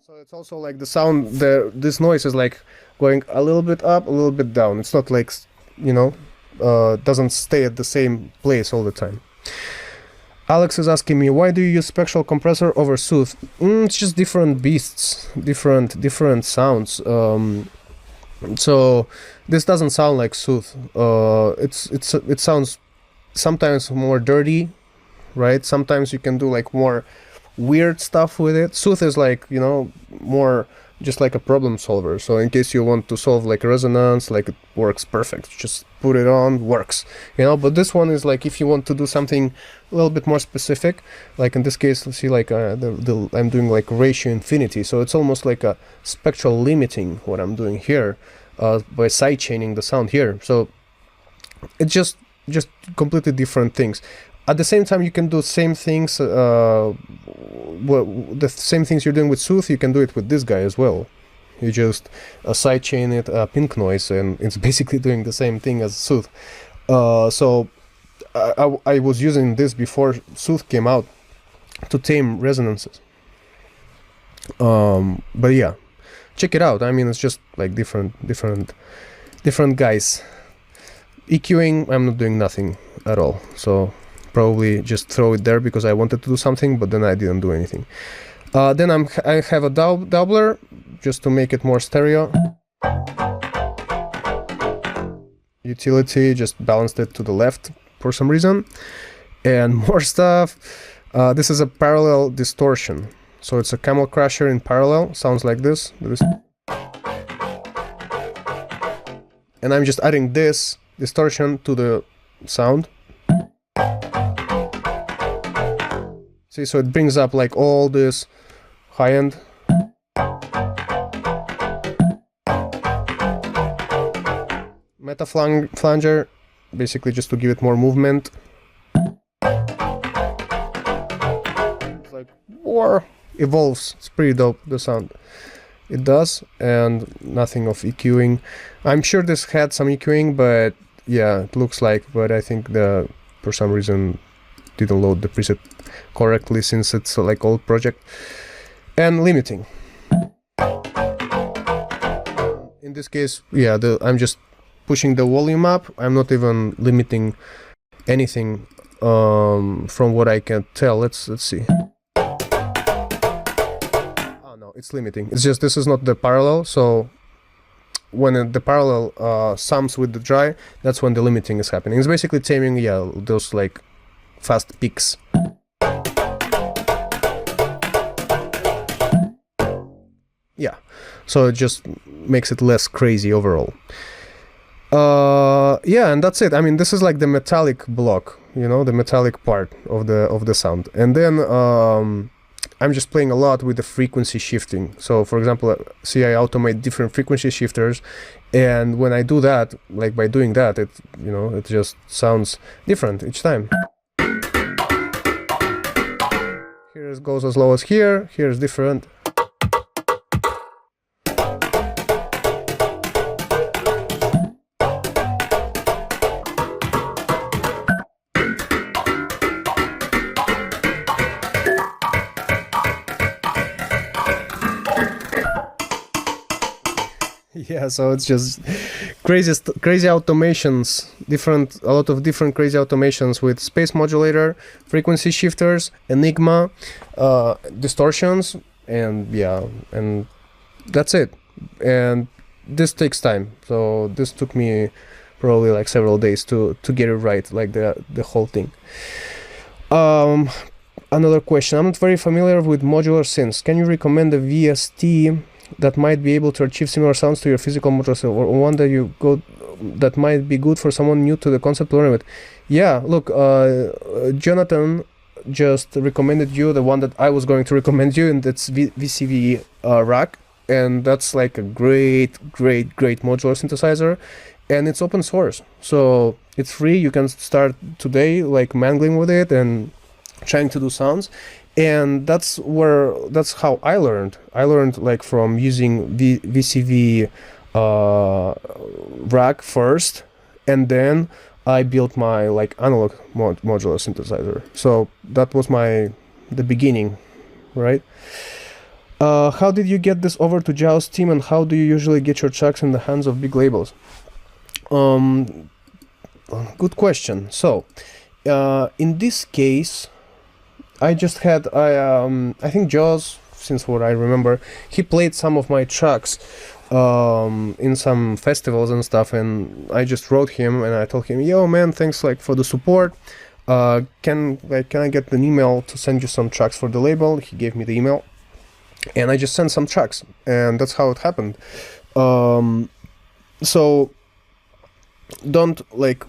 [SPEAKER 1] So it's also like the sound, this noise is like going a little bit up, a little bit down. It's not like, you know, doesn't stay at the same place all the time. Alex is asking me, why do you use spectral compressor over Sooth? It's just different beasts, different sounds. So this doesn't sound like Sooth. It sounds sometimes more dirty, right? Sometimes you can do like more weird stuff with it. Sooth is like, you know, more just like a problem solver. So in case you want to solve like resonance, like it works perfect. Just put it on, works, you know. But this one is like if you want to do something a little bit more specific, like in this case, let's see, like I'm doing like ratio infinity. So it's almost like a spectral limiting what I'm doing here by sidechaining the sound here. So it's just completely different things. At the same time, you can do same things. The same things you're doing with Sooth, you can do it with this guy as well. You just sidechain it pink noise, and it's basically doing the same thing as Sooth. So I was using this before Sooth came out to tame resonances. But yeah, check it out. I mean, it's just like different guys. EQing, I'm not doing nothing at all. So probably just throw it there because I wanted to do something, but then I didn't do anything. Then I have a doubler just to make it more stereo. Utility, just balanced it to the left for some reason. And more stuff. This is a parallel distortion. So it's a Camel Crasher in parallel. Sounds like this. And I'm just adding this distortion to the sound. See, so it brings up like all this high-end meta flanger, basically just to give it more movement. It's like, or evolves. It's pretty dope, the sound it does, and nothing of EQing. I'm sure this had some EQing, but yeah, it looks like, but I think for some reason didn't load the preset correctly since it's like old project. And limiting. In this case, yeah, I'm just pushing the volume up. I'm not even limiting anything from what I can tell. Let's see. Oh no, it's limiting. It's just this is not the parallel, so when the parallel sums with the dry, that's when the limiting is happening. It's basically taming, yeah, those like fast peaks. Yeah, so it just makes it less crazy overall. Yeah, and that's it. I mean, this is like the metallic block, you know, the metallic part of the sound. And then I'm just playing a lot with the frequency shifting. So for example, see, I automate different frequency shifters, and when I do that, like by doing that, it, you know, it just sounds different each time. Here it goes as low as here is different. Yeah, so it's just crazy automations, a lot of different crazy automations with space modulator, frequency shifters, enigma, distortions, and yeah, and that's it. And this takes time, so this took me probably like several days to get it right, like the whole thing. Another question: I'm not very familiar with modular synths. Can you recommend a VST that might be able to achieve similar sounds to your physical modular synth, or one that might be good for someone new to the concept to learn with? Yeah, look, Jonathan just recommended you the one that I was going to recommend you, and that's VCV Rack, and that's like a great modular synthesizer, and it's open source, so it's free. You can start today like mangling with it and trying to do sounds. And that's how I learned. I learned like from using VCV rack first, and then I built my like analog modular synthesizer. So that was the beginning, right? How did you get this over to JAWS team, and how do you usually get your tracks in the hands of big labels? Good question. So in this case, I just had, I think Jaws, since what I remember, he played some of my tracks in some festivals and stuff, and I just wrote him and I told him, yo man, thanks like for the support. Can I get an email to send you some tracks for the label? He gave me the email, and I just sent some tracks, and that's how it happened. So don't like,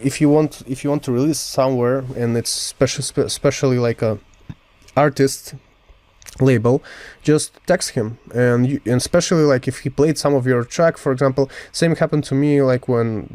[SPEAKER 1] if you want to release somewhere, and it's especially like a artist label, just text him, and especially like if he played some of your track, for example. Same happened to me like when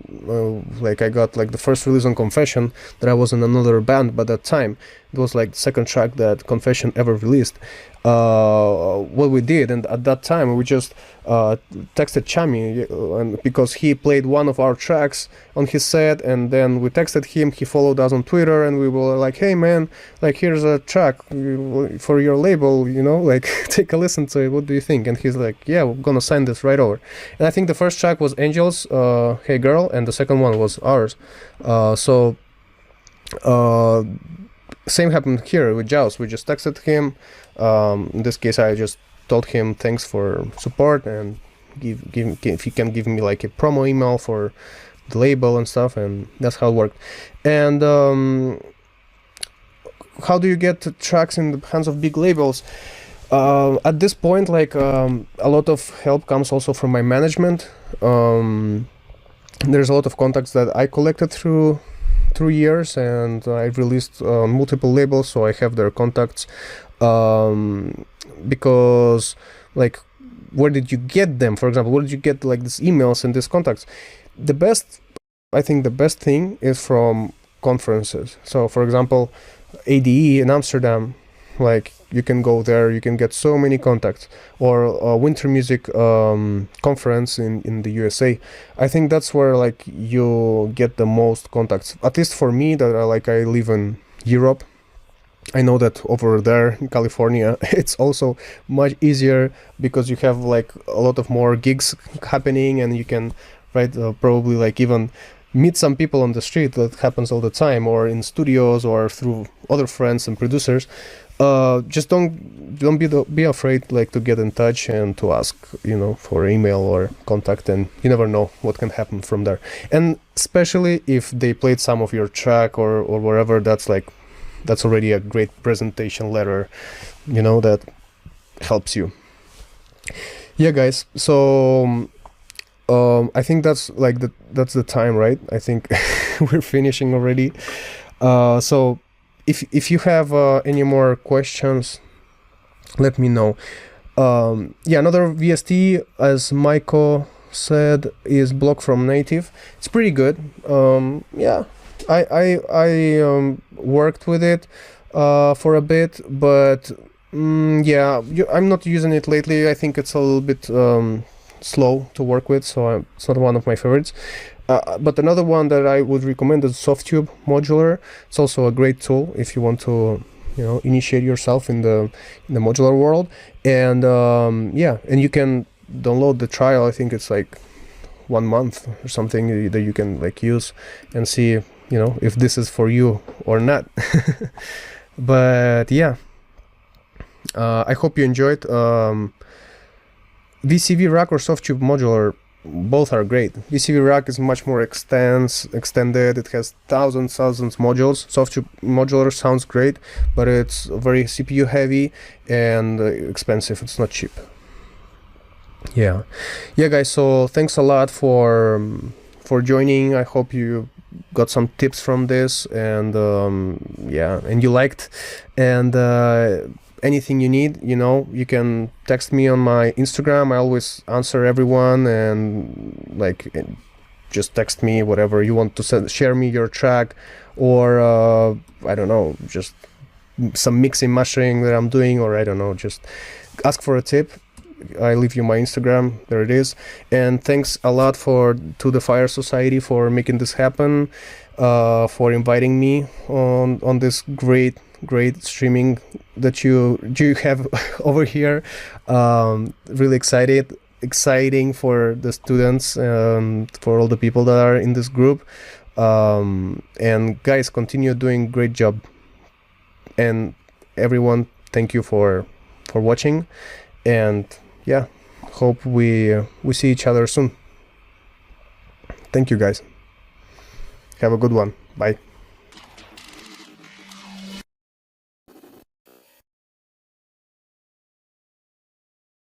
[SPEAKER 1] like I got like the first release on Confession, that I was in another band, but that time it was like the second track that Confession ever released. What we did, and at that time we just texted Chami, and because he played one of our tracks on his set, and then we texted him, he followed us on Twitter, and we were like, hey man, like here's a track for your label, you know, like take a listen to it, what do you think? And he's like, yeah, we're gonna sign this right over. And I think the first track was Angels, Hey Girl, and the second one was ours. Same happened here with JAWS. We just texted him. In this case, I just told him thanks for support, and if he can give me like a promo email for the label and stuff, and that's how it worked. And how do you get tracks in the hands of big labels? At this point, like a lot of help comes also from my management. There's a lot of contacts that I collected through years, and I've released multiple labels, so I have their contacts. Because like, where did you get them? For example, where did you get like these emails and these contacts? the best, I think the best thing is from conferences. So for example, ADE in Amsterdam, like you can go there, you can get so many contacts, or a winter music conference in the USA. I think that's where like you get the most contacts, at least for me, that I live in Europe. I know that over there in California it's also much easier because you have like a lot of more gigs happening, and you can, right, probably like even meet some people on the street. That happens all the time, or in studios, or through other friends and producers. Just don't be afraid like to get in touch and to ask, for email or contact, and you never know what can happen from there. And especially if they played some of your track or whatever, that's already a great presentation letter, that helps you. Yeah, guys. So I think that's the time, right? I think we're finishing already. So if you have any more questions, let me know. Another VST, as Maiko said, is Block from Native. It's pretty good. I worked with it for a bit, but I'm not using it lately. I think it's a little bit slow to work with, so it's not one of my favorites. But another one that I would recommend is Softtube Modular. It's also a great tool if you want to, initiate yourself in the modular world. And and you can download the trial. I think it's like 1 month or something that you can like use and see, if this is for you or not. But I hope you enjoyed. VCV Rack or Softtube Modular, both are great. VCV Rack is much more extended. It has thousands modules. Softtube Modular sounds great, but it's very CPU heavy and expensive. It's not cheap. Yeah, guys. So thanks a lot for joining. I hope you got some tips from this, and and you liked. And anything you need, you can text me on my Instagram. I always answer everyone, and just text me whatever you want to share me your track, or I don't know, just some mixing mastering that I'm doing, or I don't know, just ask for a tip. I leave you my Instagram, there it is. And thanks a lot to the Fire Society for making this happen, for inviting me on this great streaming that you have over here. Really exciting for the students, for all the people that are in this group. And guys, continue doing great job. And everyone, thank you for watching. And hope we see each other soon. Thank you, guys. Have a good one. Bye.